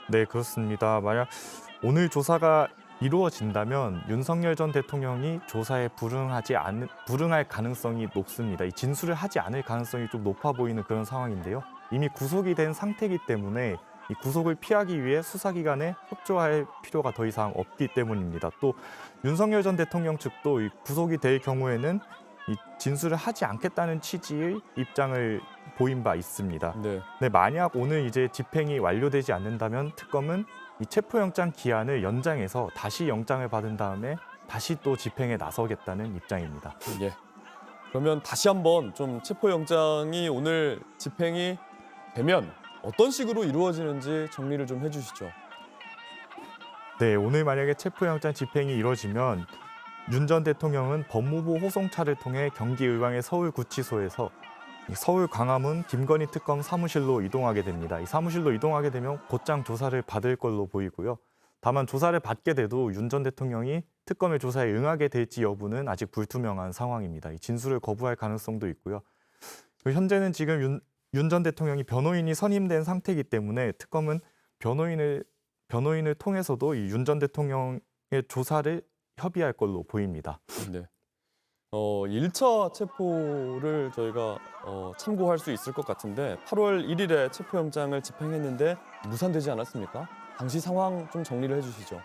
네, 그렇습니다. 만약 오늘 조사가 이루어진다면 윤석열 전 대통령이 조사에 불응할 가능성이 높습니다. 이 진술을 하지 않을 가능성이 좀 높아 보이는 그런 상황인데요. 이미 구속이 된 상태이기 때문에 이 구속을 피하기 위해 수사기관에 협조할 필요가 더 이상 없기 때문입니다. 또 윤석열 전 대통령 측도 이 구속이 될 경우에는 이 진술을 하지 않겠다는 취지의 입장을 보인 바 있습니다. 네. 네, 만약 오늘 이제 집행이 완료되지 않는다면 특검은 이 체포영장 기한을 연장해서 다시 영장을 받은 다음에 다시 또 집행에 나서겠다는 입장입니다. 예. 그러면 다시 한번 좀 체포영장이 오늘 집행이 되면 어떤 식으로 이루어지는지 정리를 좀 해주시죠. 네, 오늘 만약에 체포영장 집행이 이루어지면 윤 전 대통령은 법무부 호송차를 통해 경기의왕의 서울구치소에서 서울 광화문 김건희 특검 사무실로 이동하게 됩니다. 이 사무실로 이동하게 되면 곧장 조사를 받을 걸로 보이고요. 다만 조사를 받게 돼도 윤 전 대통령이 특검의 조사에 응하게 될지 여부는 아직 불투명한 상황입니다. 이 진술을 거부할 가능성도 있고요. 현재는 지금 윤 전 대통령이 변호인이 선임된 상태이기 때문에 특검은 변호인을 통해서도 이 윤 전 대통령의 조사를 협의할 걸로 보입니다. 네. 1차 체포를 저희가 참고할 수 있을 것 같은데 8월 1일에 체포영장을 집행했는데 무산되지 않았습니까? 당시 상황 좀 정리를 해주시죠.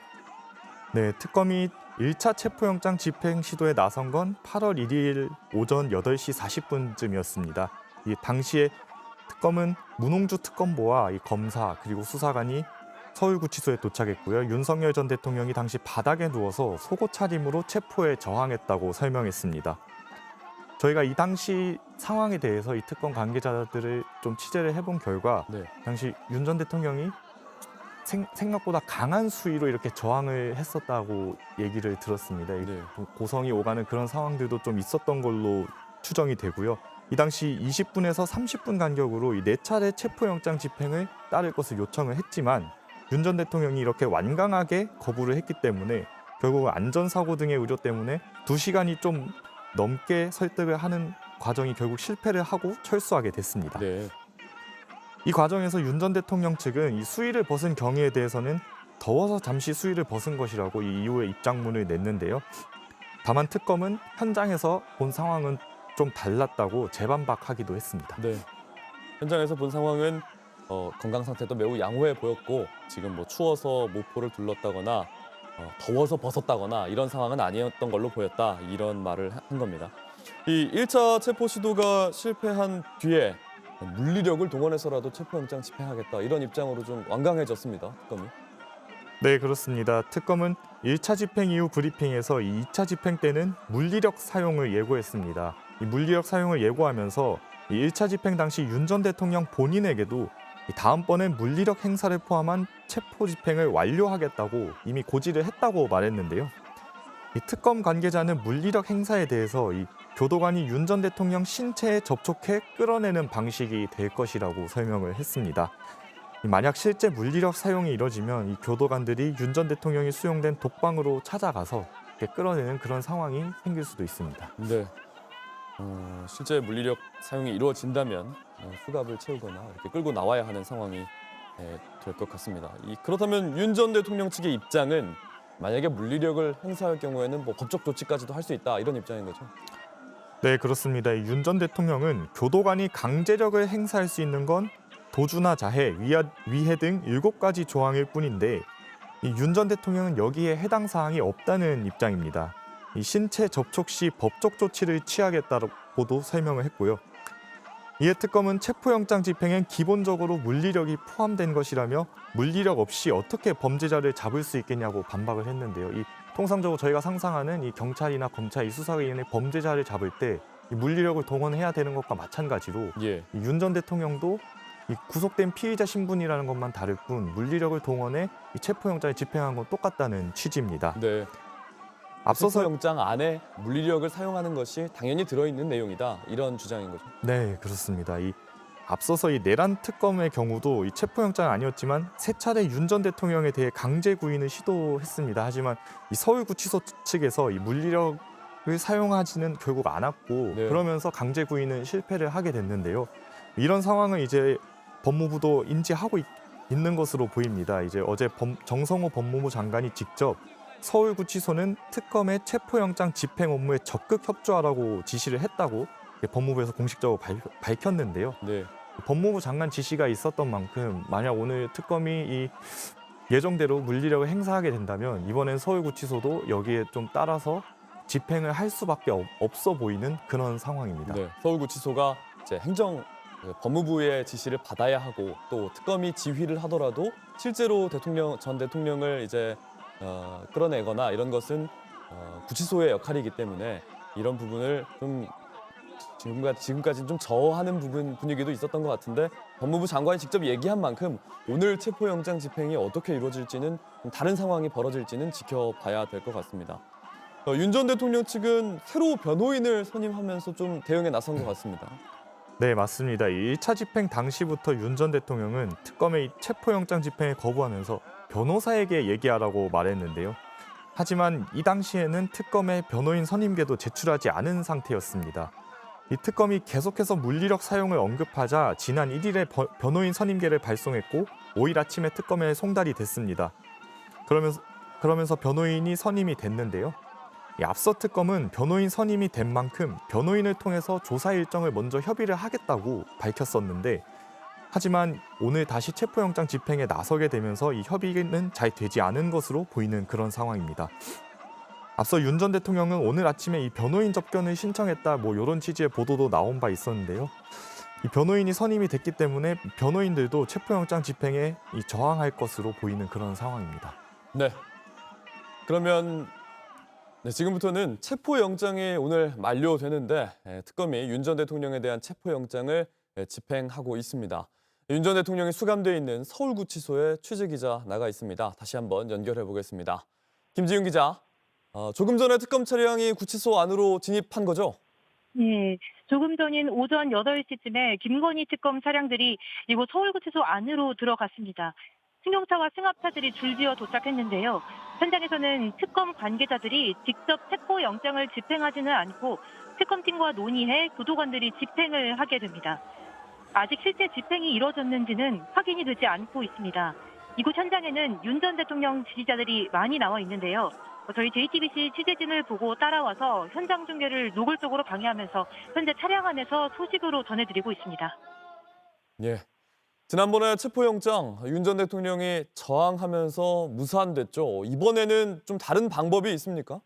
네, 특검이 1차 체포영장 집행 시도에 나선 건 8월 1일 오전 8시 40분쯤이었습니다. 이 당시에 특검은 문홍주 특검보와 이 검사 그리고 수사관이 서울구치소에 도착했고요. 윤석열 전 대통령이 당시 바닥에 누워서 속옷 차림으로 체포에 저항했다고 설명했습니다. 저희가 이 당시 상황에 대해서 이 특검 관계자들을 좀 취재를 해본 결과 당시 윤 전 대통령이 생각보다 강한 수위로 이렇게 저항을 했었다고 얘기를 들었습니다. 좀 고성이 오가는 그런 상황들도 좀 있었던 걸로 추정이 되고요. 이 당시 20분에서 30분 간격으로 이 4차례 체포영장 집행을 따를 것을 요청을 했지만 윤 전 대통령이 이렇게 완강하게 거부를 했기 때문에 결국 안전사고 등의 우려 때문에 2시간이 좀 넘게 설득을 하는 과정이 결국 실패를 하고 철수하게 됐습니다. 이 과정에서 윤 전 대통령 측은 이 수위를 벗은 경위에 대해서는 더워서 잠시 수위를 벗은 것이라고 이 이후에 입장문을 냈는데요. 다만 특검은 현장에서 본 상황은 좀 달랐다고 재반박하기도 했습니다. 현장에서 본 상황은 건강 상태도 매우 양호해 보였고 지금 뭐 추워서 모포를 둘렀다거나 더워서 벗었다거나 이런 상황은 아니었던 걸로 보였다. 이런 말을 한 겁니다. 이 1차 체포 시도가 실패한 뒤에 물리력을 동원해서라도 체포영장 집행하겠다. 이런 입장으로 좀 완강해졌습니다. 특검이. 네, 그렇습니다. 특검은 1차 집행 이후 브리핑에서 이 2차 집행 때는 물리력 사용을 예고했습니다. 이 물리력 사용을 예고하면서 이 1차 집행 당시 윤 전 대통령 본인에게도 다음번엔 물리력 행사를 포함한 체포 집행을 완료하겠다고 이미 고지를 했다고 말했는데요. 이 특검 관계자는 물리력 행사에 대해서 이 교도관이 윤 전 대통령 신체에 접촉해 끌어내는 방식이 될 것이라고 설명을 했습니다. 만약 실제 물리력 사용이 이뤄지면 이 교도관들이 윤 전 대통령이 수용된 독방으로 찾아가서 이렇게 끌어내는 그런 상황이 생길 수도 있습니다. 네. 실제 물리력 사용이 이루어진다면 수갑을 채우거나 이렇게 끌고 나와야 하는 상황이 될 것 같습니다. 그렇다면 윤 전 대통령 측의 입장은 만약에 물리력을 행사할 경우에는 뭐 법적 조치까지도 할 수 있다 이런 입장인 거죠? 네, 그렇습니다. 윤 전 대통령은 교도관이 강제력을 행사할 수 있는 건 도주나 자해, 위해 등 7가지 조항일 뿐인데 윤 전 대통령은 여기에 해당 사항이 없다는 입장입니다. 이 신체 접촉 시 법적 조치를 취하겠다고도 설명을 했고요. 이에 특검은 체포영장 집행엔 기본적으로 물리력이 포함된 것이라며 물리력 없이 어떻게 범죄자를 잡을 수 있겠냐고 반박을 했는데요. 통상적으로 저희가 상상하는 이 경찰이나 검찰, 이 수사기관의 범죄자를 잡을 때 이 물리력을 동원해야 되는 것과 마찬가지로 윤 전 대통령도 이 구속된 피의자 신분이라는 것만 다를 뿐 물리력을 동원해 이 체포영장을 집행한 건 똑같다는 취지입니다. 네. 앞서서 영장 안에 물리력을 사용하는 것이 당연히 들어있는 내용이다. 이런 주장인 거죠. 네, 그렇습니다. 앞서서 이 내란 특검의 경우도 이 체포영장은 아니었지만 3차례 윤 전 대통령에 대해 강제 구인을 시도했습니다. 하지만 이 서울구치소 측에서 이 물리력을 사용하지는 결국 않았고 그러면서 강제 구인은 실패를 하게 됐는데요. 이런 상황을 이제 법무부도 인지하고 있는 것으로 보입니다. 이제 어제 정성호 법무부 장관이 직접 서울구치소는 특검의 체포영장 집행 업무에 적극 협조하라고 지시를 했다고 법무부에서 공식적으로 밝혔는데요. 법무부 장관 지시가 있었던 만큼 만약 오늘 특검이 이 예정대로 물리력을 행사하게 된다면 이번엔 서울구치소도 여기에 좀 따라서 집행을 할 수밖에 없어 보이는 그런 상황입니다. 서울구치소가 이제 법무부의 지시를 받아야 하고 또 특검이 지휘를 하더라도 실제로 전 대통령을 이제 끌어내거나 이런 것은 구치소의 역할이기 때문에 이런 부분을 좀 지금까지 좀 저하는 분위기도 있었던 것 같은데 법무부 장관이 직접 얘기한 만큼 오늘 체포영장 집행이 어떻게 이루어질지는 다른 상황이 벌어질지는 지켜봐야 될 것 같습니다. 윤 전 대통령 측은 새로 변호인을 선임하면서 좀 대응에 나선 것 같습니다. 네, 맞습니다. 1차 집행 당시부터 윤 전 대통령은 특검의 체포영장 집행을 거부하면서 변호사에게 얘기하라고 말했는데요. 하지만 이 당시에는 특검의 변호인 선임계도 제출하지 않은 상태였습니다. 이 특검이 계속해서 물리력 사용을 언급하자 지난 1일에 변호인 선임계를 발송했고 5일 아침에 특검에 송달이 됐습니다. 그러면서 변호인이 선임이 됐는데요. 앞서 특검은 변호인 선임이 된 만큼 변호인을 통해서 조사 일정을 먼저 협의를 하겠다고 밝혔었는데 하지만 오늘 다시 체포영장 집행에 나서게 되면서 이 협의는 잘 되지 않은 것으로 보이는 그런 상황입니다. 앞서 윤 전 대통령은 오늘 아침에 이 변호인 접견을 신청했다 이런 취지의 보도도 나온 바 있었는데요. 이 변호인이 선임이 됐기 때문에 변호인들도 체포영장 집행에 저항할 것으로 보이는 그런 상황입니다. 네. 그러면 지금부터는 체포영장이 오늘 만료되는데 특검이 윤 전 대통령에 대한 체포영장을 집행하고 있습니다. 윤 전 대통령이 수감돼 있는 서울구치소에 취재기자 나가 있습니다. 다시 한번 연결해 보겠습니다. 김지윤 기자, 조금 전에 특검 차량이 구치소 안으로 진입한 거죠? 네, 조금 전인 오전 8시쯤에 김건희 특검 차량들이 이곳 서울구치소 안으로 들어갔습니다. 승용차와 승합차들이 줄지어 도착했는데요. 현장에서는 특검 관계자들이 직접 체포영장을 집행하지는 않고 특검팀과 논의해 교도관들이 집행을 하게 됩니다. 아직 실제 집행이 이루어졌는지는 확인이 되지 않고 있습니다. 이곳 현장에는 윤 전 대통령 지지자들이 많이 나와 있는데요. 저희 JTBC 취재진을 보고 따라와서 현장 중계를 노골적으로 방해하면서 현재 차량 안에서 소식으로 전해드리고 있습니다. 예. 지난번에 체포영장 윤 전 대통령이 저항하면서 무산됐죠. 이번에는 좀 다른 방법이 있습니까?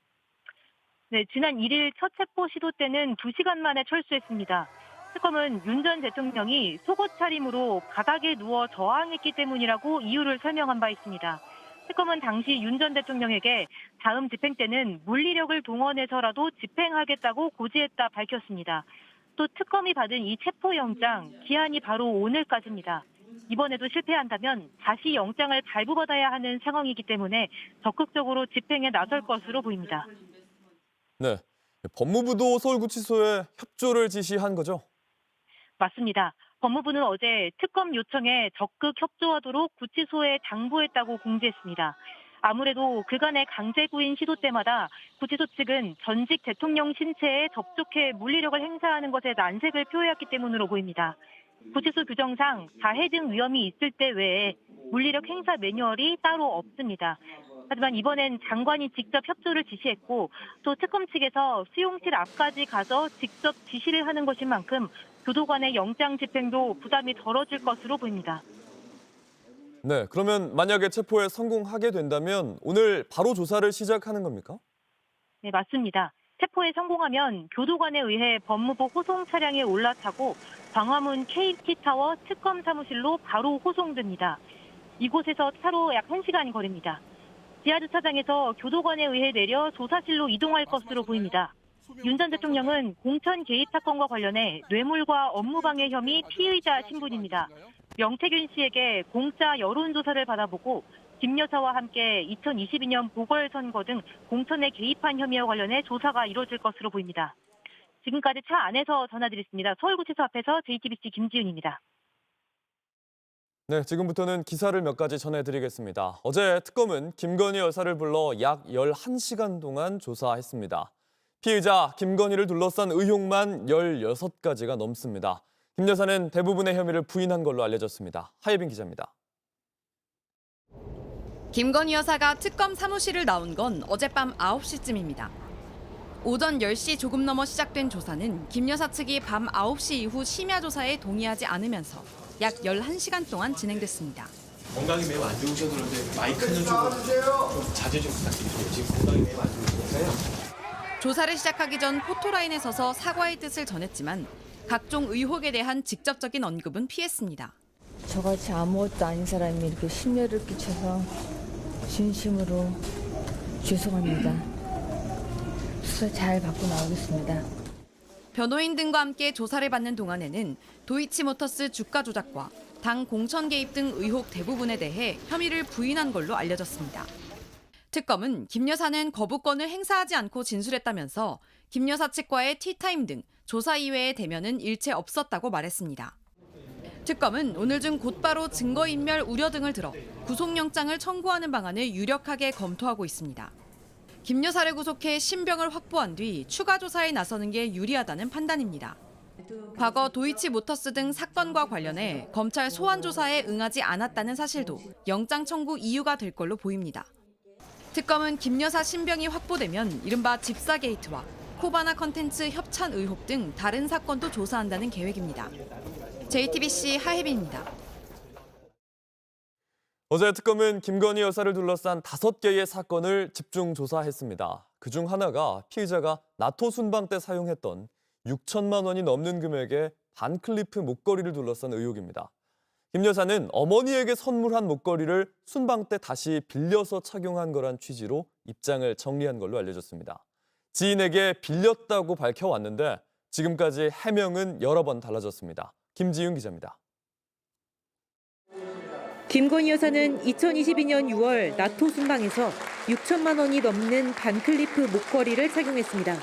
네, 지난 1일 첫 체포 시도 때는 2시간 만에 철수했습니다. 특검은 윤 전 대통령이 속옷 차림으로 바닥에 누워 저항했기 때문이라고 이유를 설명한 바 있습니다. 특검은 당시 윤 전 대통령에게 다음 집행 때는 물리력을 동원해서라도 집행하겠다고 고지했다 밝혔습니다. 또 특검이 받은 이 체포영장 기한이 바로 오늘까지입니다. 이번에도 실패한다면 다시 영장을 발부받아야 하는 상황이기 때문에 적극적으로 집행에 나설 것으로 보입니다. 네, 법무부도 서울구치소에 협조를 지시한 거죠? 맞습니다. 법무부는 어제 특검 요청에 적극 협조하도록 구치소에 당부했다고 공지했습니다. 아무래도 그간의 강제 구인 시도 때마다 구치소 측은 전직 대통령 신체에 접촉해 물리력을 행사하는 것에 난색을 표해왔기 때문으로 보입니다. 구치소 규정상 자해 등 위험이 있을 때 외에 물리력 행사 매뉴얼이 따로 없습니다. 하지만 이번엔 장관이 직접 협조를 지시했고 또 특검 측에서 수용실 앞까지 가서 직접 지시를 하는 것인 만큼 교도관의 영장 집행도 부담이 덜어질 것으로 보입니다. 네, 그러면 만약에 체포에 성공하게 된다면 오늘 바로 조사를 시작하는 겁니까? 네, 맞습니다. 체포에 성공하면 교도관에 의해 법무부 호송 차량에 올라타고 광화문 KT타워 특검 사무실로 바로 호송됩니다. 이곳에서 차로 약 1시간 거리입니다. 지하주차장에서 교도관에 의해 내려 조사실로 이동할 것으로 보입니다. 윤 전 대통령은 공천 개입 사건과 관련해 뇌물과 업무방해 혐의 피의자 신분입니다. 명태균 씨에게 공짜 여론조사를 받아보고 김 여사와 함께 2022년 보궐선거 등 공천에 개입한 혐의와 관련해 조사가 이루어질 것으로 보입니다. 지금까지 차 안에서 전화드렸습니다. 서울구치소 앞에서 JTBC 김지윤입니다. 네, 지금부터는 기사를 몇 가지 전해드리겠습니다. 어제 특검은 김건희 여사를 불러 약 11시간 동안 조사했습니다. 피의자 김건희를 둘러싼 의혹만 16가지가 넘습니다. 김 여사는 대부분의 혐의를 부인한 걸로 알려졌습니다. 하예빈 기자입니다. 김건희 여사가 특검 사무실을 나온 건 어젯밤 9시쯤입니다. 오전 10시 조금 넘어 시작된 조사는 김 여사 측이 밤 9시 이후 심야 조사에 동의하지 않으면서 약 11시간 동안 진행됐습니다. 건강이 매우 안 좋으셔서 그런데 마이크는 좀 자제 좀 부탁드립니다. 지금 건강이 매우 안 좋으셔서요. 조사를 시작하기 전 포토라인에 서서 사과의 뜻을 전했지만 각종 의혹에 대한 직접적인 언급은 피했습니다. 저같이 아무것도 아닌 사람이 이렇게 심려를 끼쳐서 진심으로 죄송합니다. 수사 잘 받고 나오겠습니다. 변호인 등과 함께 조사를 받는 동안에는 도이치모터스 주가 조작과 당 공천 개입 등 의혹 대부분에 대해 혐의를 부인한 걸로 알려졌습니다. 특검은 김 여사는 거부권을 행사하지 않고 진술했다면서 김 여사 측과의 티타임 등 조사 이외의 대면은 일체 없었다고 말했습니다. 특검은 오늘 중 곧바로 증거인멸 우려 등을 들어 구속영장을 청구하는 방안을 유력하게 검토하고 있습니다. 김 여사를 구속해 신병을 확보한 뒤 추가 조사에 나서는 게 유리하다는 판단입니다. 과거 도이치모터스 등 사건과 관련해 검찰 소환 조사에 응하지 않았다는 사실도 영장 청구 이유가 될 걸로 보입니다. 특검은 김 여사 신병이 확보되면 이른바 집사 게이트와 코바나 컨텐츠 협찬 의혹 등 다른 사건도 조사한다는 계획입니다. JTBC 하혜빈입니다. 어제 특검은 김건희 여사를 둘러싼 5개의 사건을 집중 조사했습니다. 그중 하나가 피의자가 나토 순방 때 사용했던 6천만 원이 넘는 금액의 반클리프 목걸이를 둘러싼 의혹입니다. 김 여사는 어머니에게 선물한 목걸이를 순방 때 다시 빌려서 착용한 거란 취지로 입장을 정리한 걸로 알려졌습니다. 지인에게 빌렸다고 밝혀왔는데 지금까지 해명은 여러 번 달라졌습니다. 김지윤 기자입니다. 김건희 여사는 2022년 6월 나토 순방에서 6천만 원이 넘는 반클리프 목걸이를 착용했습니다.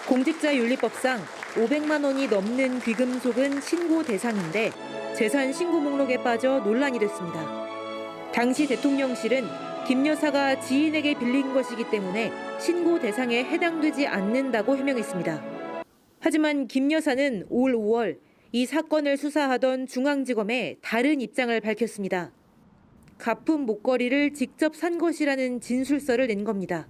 공직자윤리법상 500만 원이 넘는 귀금속은 신고 대상인데 재산 신고 목록에 빠져 논란이 됐습니다. 당시 대통령실은 김 여사가 지인에게 빌린 것이기 때문에 신고 대상에 해당되지 않는다고 해명했습니다. 하지만 김 여사는 올 5월 이 사건을 수사하던 중앙지검에 다른 입장을 밝혔습니다. 가품 목걸이를 직접 산 것이라는 진술서를 낸 겁니다.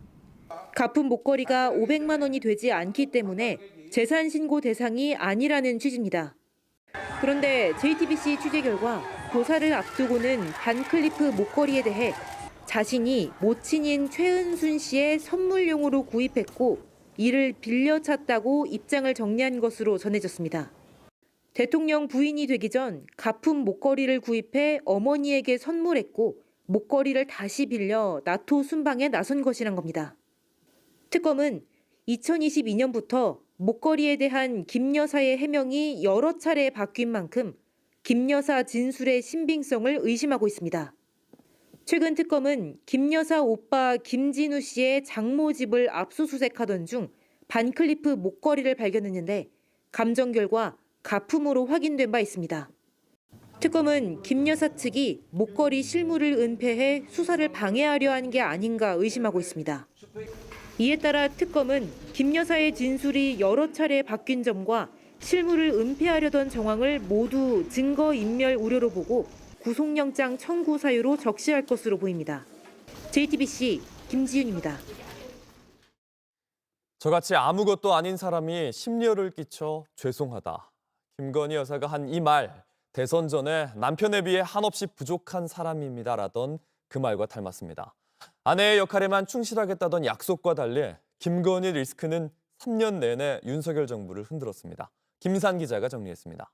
가품 목걸이가 500만 원이 되지 않기 때문에 재산 신고 대상이 아니라는 취지입니다. 그런데 JTBC 취재 결과 조사를 앞두고는 반클리프 목걸이에 대해 자신이 모친인 최은순 씨의 선물용으로 구입했고 이를 빌려 찼다고 입장을 정리한 것으로 전해졌습니다. 대통령 부인이 되기 전 가품 목걸이를 구입해 어머니에게 선물했고 목걸이를 다시 빌려 나토 순방에 나선 것이란 겁니다. 특검은 2022년부터 목걸이에 대한 김 여사의 해명이 여러 차례 바뀐 만큼 김 여사 진술의 신빙성을 의심하고 있습니다. 최근 특검은 김 여사 오빠 김진우 씨의 장모 집을 압수수색하던 중 반클리프 목걸이를 발견했는데 감정 결과 가품으로 확인된 바 있습니다. 특검은 김 여사 측이 목걸이 실물을 은폐해 수사를 방해하려 한 게 아닌가 의심하고 있습니다. 이에 따라 특검은 김 여사의 진술이 여러 차례 바뀐 점과 실물을 은폐하려던 정황을 모두 증거인멸 우려로 보고 구속영장 청구 사유로 적시할 것으로 보입니다. JTBC 김지윤입니다. 저같이 아무것도 아닌 사람이 심려를 끼쳐 죄송하다. 김건희 여사가 한 이 말, 대선 전에 남편에 비해 한없이 부족한 사람입니다라던 그 말과 닮았습니다. 아내의 역할에만 충실하겠다던 약속과 달리 김건희 리스크는 3년 내내 윤석열 정부를 흔들었습니다. 김산 기자가 정리했습니다.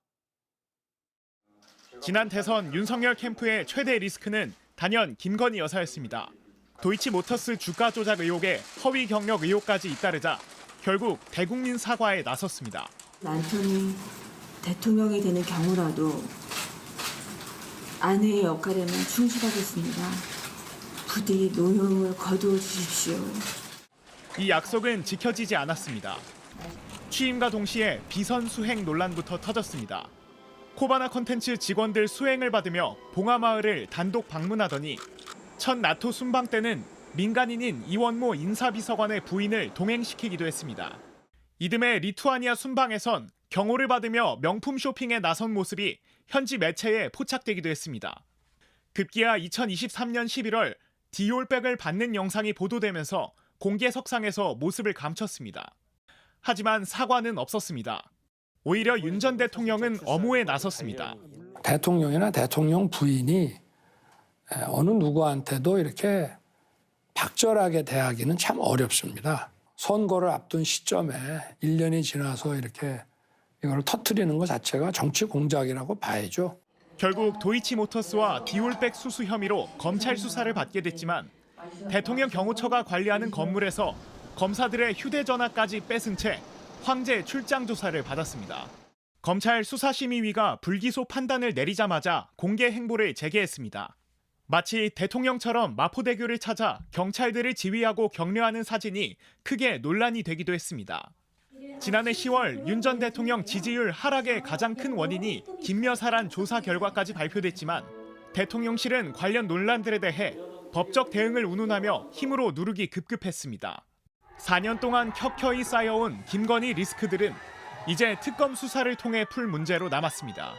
지난 대선 윤석열 캠프의 최대 리스크는 단연 김건희 여사였습니다. 도이치모터스 주가 조작 의혹에 허위 경력 의혹까지 잇따르자 결국 대국민 사과에 나섰습니다. 남편이 대통령이 되는 경우라도 아내의 역할에만 충실하겠습니다. 부디 노여움을 거두어 주십시오. 이 약속은 지켜지지 않았습니다. 취임과 동시에 비선 수행 논란부터 터졌습니다. 코바나 컨텐츠 직원들 수행을 받으며 봉하마을을 단독 방문하더니 첫 나토 순방 때는 민간인인 이원모 인사비서관의 부인을 동행시키기도 했습니다. 이듬해 리투아니아 순방에선 경호를 받으며 명품 쇼핑에 나선 모습이 현지 매체에 포착되기도 했습니다. 급기야 2023년 11월 디올백을 받는 영상이 보도되면서 공개석상에서 모습을 감췄습니다. 하지만 사과는 없었습니다. 오히려 윤 전 대통령은 엄호에 나섰습니다. 대통령이나 대통령 부인이 어느 누구한테도 이렇게 박절하게 대하기는 참 어렵습니다. 선거를 앞둔 시점에 1년이 지나서 이렇게 이걸 터뜨리는 것 자체가 정치 공작이라고 봐야죠. 결국 도이치모터스와 디올백 수수 혐의로 검찰 수사를 받게 됐지만 대통령 경호처가 관리하는 건물에서 검사들의 휴대전화까지 뺏은 채 황제 출장 조사를 받았습니다. 검찰 수사심의위가 불기소 판단을 내리자마자 공개 행보를 재개했습니다. 마치 대통령처럼 마포대교를 찾아 경찰들을 지휘하고 격려하는 사진이 크게 논란이 되기도 했습니다. 지난해 10월 윤 전 대통령 지지율 하락의 가장 큰 원인이 김 여사란 조사 결과까지 발표됐지만 대통령실은 관련 논란들에 대해 법적 대응을 운운하며 힘으로 누르기 급급했습니다. 4년 동안 켜켜이 쌓여온 김건희 리스크들은 이제 특검 수사를 통해 풀 문제로 남았습니다.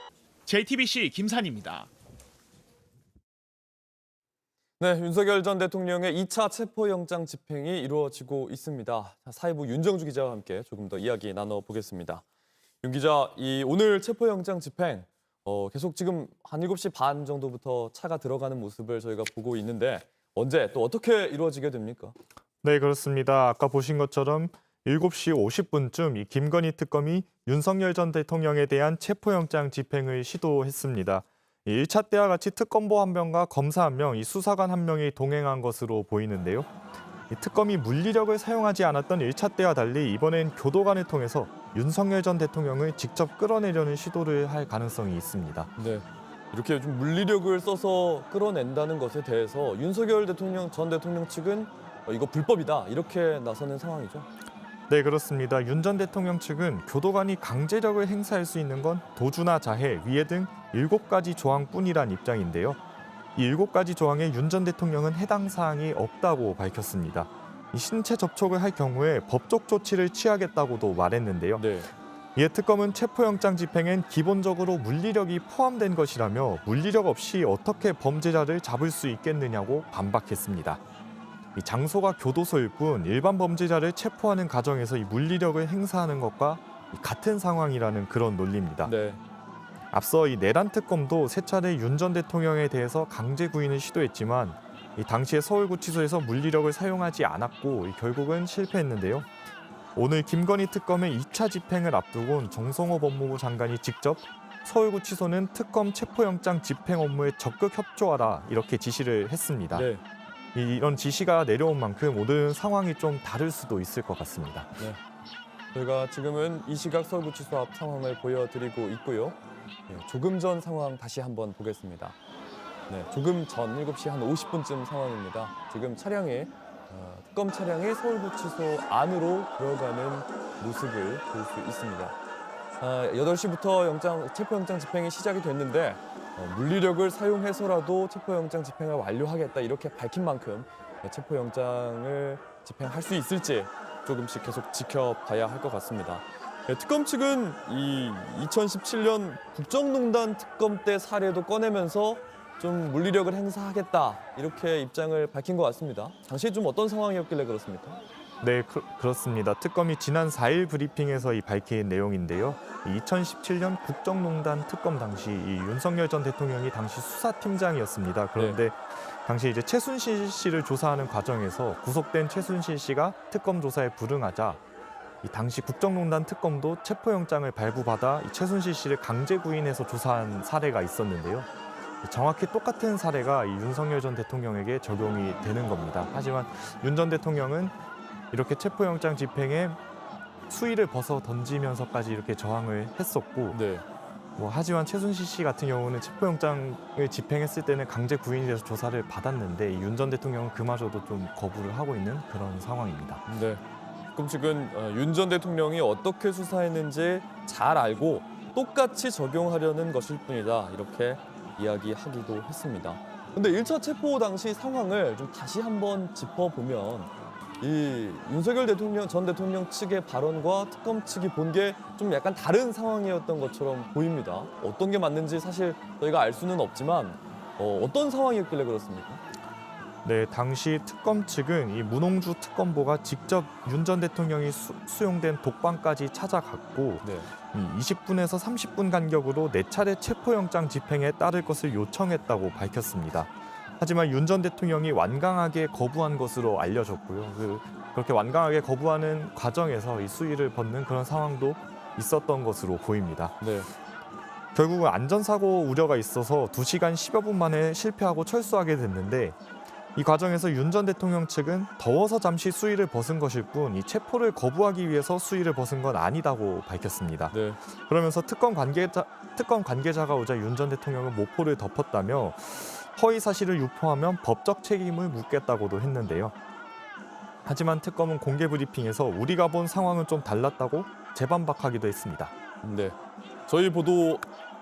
JTBC 김산입니다. 네, 윤석열 전 대통령의 2차 체포영장 집행이 이루어지고 있습니다. 사회부 윤정주 기자와 함께 조금 더 이야기 나눠보겠습니다. 윤 기자, 오늘 체포영장 집행 계속 지금 한 7시 반 정도부터 차가 들어가는 모습을 저희가 보고 있는데 언제 또 어떻게 이루어지게 됩니까? 네, 그렇습니다. 아까 보신 것처럼 7시 50분쯤 이 김건희 특검이 윤석열 전 대통령에 대한 체포영장 집행을 시도했습니다. 1차 때와 같이 특검보 1명과 검사 1명, 이 수사관 1명이 동행한 것으로 보이는데요. 이 특검이 물리력을 사용하지 않았던 1차 때와 달리 이번엔 교도관을 통해서 윤석열 전 대통령을 직접 끌어내려는 시도를 할 가능성이 있습니다. 네, 이렇게 좀 물리력을 써서 끌어낸다는 것에 대해서 윤석열 전 대통령 측은 이거 불법이다 이렇게 나서는 상황이죠. 네, 그렇습니다. 윤 전 대통령 측은 교도관이 강제력을 행사할 수 있는 건 도주나 자해, 위해 등 7가지 조항뿐이란 입장인데요. 이 7가지 조항에 윤 전 대통령은 해당 사항이 없다고 밝혔습니다. 이 신체 접촉을 할 경우에 법적 조치를 취하겠다고도 말했는데요. 네. 이에 특검은 체포영장 집행엔 기본적으로 물리력이 포함된 것이라며 물리력 없이 어떻게 범죄자를 잡을 수 있겠느냐고 반박했습니다. 이 장소가 교도소일 뿐 일반 범죄자를 체포하는 과정에서 이 물리력을 행사하는 것과 같은 상황이라는 그런 논리입니다. 네. 앞서 이 내란 특검도 세 차례 윤 전 대통령에 대해서 강제 구인을 시도했지만 이 당시에 서울구치소에서 물리력을 사용하지 않았고 결국은 실패했는데요. 오늘 김건희 특검의 2차 집행을 앞두고는 정성호 법무부 장관이 직접 서울구치소는 특검 체포영장 집행 업무에 적극 협조하라 이렇게 지시를 했습니다. 네. 이런 지시가 내려온 만큼 오늘은 상황이 좀 다를 수도 있을 것 같습니다. 네. 저희가 지금은 이 시각 서울구치소 앞 상황을 보여드리고 있고요. 네, 조금 전 상황 다시 한번 보겠습니다. 네, 조금 전 7시 한 50분쯤 상황입니다. 지금 특검 차량이 서울구치소 안으로 들어가는 모습을 볼 수 있습니다. 8시부터 체포영장 집행이 시작이 됐는데 물리력을 사용해서라도 체포영장 집행을 완료하겠다 이렇게 밝힌 만큼 체포영장을 집행할 수 있을지 조금씩 계속 지켜봐야 할 것 같습니다. 특검 측은 이 2017년 국정농단 특검 때 사례도 꺼내면서 좀 물리력을 행사하겠다 이렇게 입장을 밝힌 것 같습니다. 당시에 좀 어떤 상황이었길래 그렇습니까? 네, 그렇습니다. 특검이 지난 4일 브리핑에서 밝힌 내용인데요. 2017년 국정농단 특검 당시 이 윤석열 전 대통령이 당시 수사팀장이었습니다. 그런데 당시 이제 최순실 씨를 조사하는 과정에서 구속된 최순실 씨가 특검 조사에 불응하자 이 당시 국정농단 특검도 체포영장을 발부받아 이 최순실 씨를 강제 구인해서 조사한 사례가 있었는데요. 정확히 똑같은 사례가 이 윤석열 전 대통령에게 적용이 되는 겁니다. 하지만 윤 전 대통령은 이렇게 체포영장 집행에 수위를 벗어 던지면서까지 이렇게 저항을 했었고 네. 하지만 최순실 씨 같은 경우는 체포영장을 집행했을 때는 강제 구인이 돼서 조사를 받았는데 윤 전 대통령은 그마저도 좀 거부를 하고 있는 그런 상황입니다. 네. 특검 측은 윤 전 대통령이 어떻게 수사했는지 잘 알고 똑같이 적용하려는 것일 뿐이다 이렇게 이야기하기도 했습니다. 그런데 1차 체포 당시 상황을 좀 다시 한번 짚어보면 이 윤석열 전 대통령 측의 발언과 특검 측이 본 게 좀 약간 다른 상황이었던 것처럼 보입니다. 어떤 게 맞는지 사실 저희가 알 수는 없지만 어떤 상황이었길래 그렇습니까? 네, 당시 특검 측은 이 문홍주 특검보가 직접 윤 전 대통령이 수용된 독방까지 찾아갔고 20분에서 30분 간격으로 4차례 체포영장 집행에 따를 것을 요청했다고 밝혔습니다. 하지만 윤 전 대통령이 완강하게 거부한 것으로 알려졌고요. 그렇게 완강하게 거부하는 과정에서 이 수위를 벗는 그런 상황도 있었던 것으로 보입니다. 네. 결국은 안전사고 우려가 있어서 2시간 10여 분 만에 실패하고 철수하게 됐는데 이 과정에서 윤 전 대통령 측은 더워서 잠시 수위를 벗은 것일 뿐 이 체포를 거부하기 위해서 수위를 벗은 건 아니다고 밝혔습니다. 네. 그러면서 특검 관계자가 오자 윤 전 대통령은 모포를 덮었다며 허위 사실을 유포하면 법적 책임을 묻겠다고도 했는데요. 하지만 특검은 공개 브리핑에서 우리가 본 상황은 좀 달랐다고 재반박하기도 했습니다. 네, 저희 보도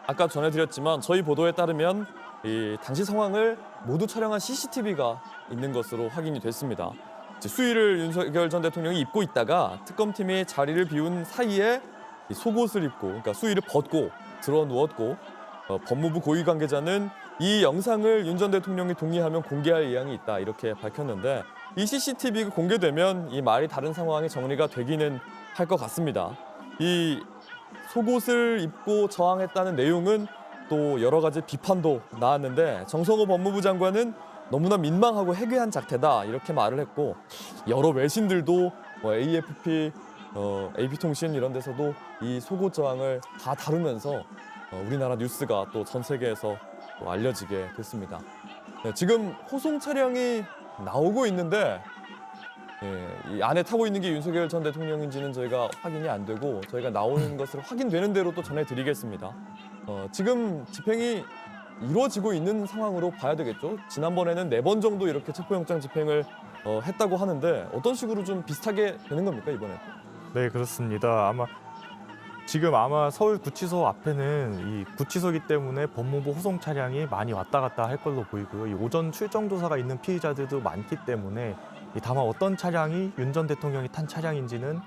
아까 전해드렸지만 저희 보도에 따르면 이 당시 상황을 모두 촬영한 CCTV가 있는 것으로 확인이 됐습니다. 수의를 윤석열 전 대통령이 입고 있다가 특검팀이 자리를 비운 사이에 속옷을 입고, 그러니까 수의를 벗고 들어 누웠고 법무부 고위 관계자는 이 영상을 윤 전 대통령이 동의하면 공개할 의향이 있다 이렇게 밝혔는데 이 CCTV가 공개되면 이 말이 다른 상황이 정리가 되기는 할 것 같습니다. 이 속옷을 입고 저항했다는 내용은 또 여러 가지 비판도 나왔는데 정성호 법무부 장관은 너무나 민망하고 해괴한 작태다 이렇게 말을 했고 여러 외신들도 AFP, AP통신 이런 데서도 이 속옷 저항을 다 다루면서 우리나라 뉴스가 또 전 세계에서 또 알려지게 됐습니다. 네, 지금 호송 차량이 나오고 있는데 이 안에 타고 있는 게 윤석열 전 대통령인지는 저희가 확인이 안 되고 저희가 나오는 것을 확인되는 대로 또 전해드리겠습니다. 지금 집행이 이루어지고 있는 상황으로 봐야 되겠죠. 지난번에는 4번 정도 이렇게 체포영장 집행을 했다고 하는데 어떤 식으로 좀 비슷하게 되는 겁니까 이번에? 네, 그렇습니다. 지금 서울구치소 앞에는 이 구치소이기 때문에 법무부 호송 차량이 많이 왔다 갔다 할 걸로 보이고요. 이 오전 출정 조사가 있는 피의자들도 많기 때문에 다만 어떤 차량이 윤 전 대통령이 탄 차량인지는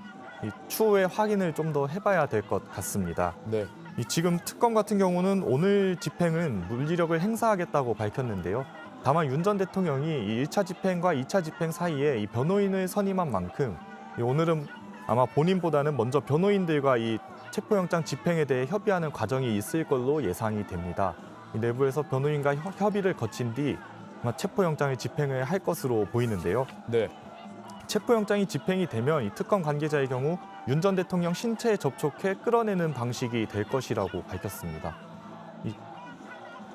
추후에 확인을 좀 더 해봐야 될 것 같습니다. 네. 지금 특검 같은 경우는 오늘 집행은 물리력을 행사하겠다고 밝혔는데요. 다만 윤 전 대통령이 이 1차 집행과 2차 집행 사이에 이 변호인을 선임한 만큼 오늘은 아마 본인보다는 먼저 변호인들과 이 체포영장 집행에 대해 협의하는 과정이 있을 걸로 예상이 됩니다. 내부에서 변호인과 협의를 거친 뒤 아마 체포영장을 집행을 할 것으로 보이는데요. 네. 체포영장이 집행이 되면 이 특검 관계자의 경우 윤 전 대통령 신체에 접촉해 끌어내는 방식이 될 것이라고 밝혔습니다.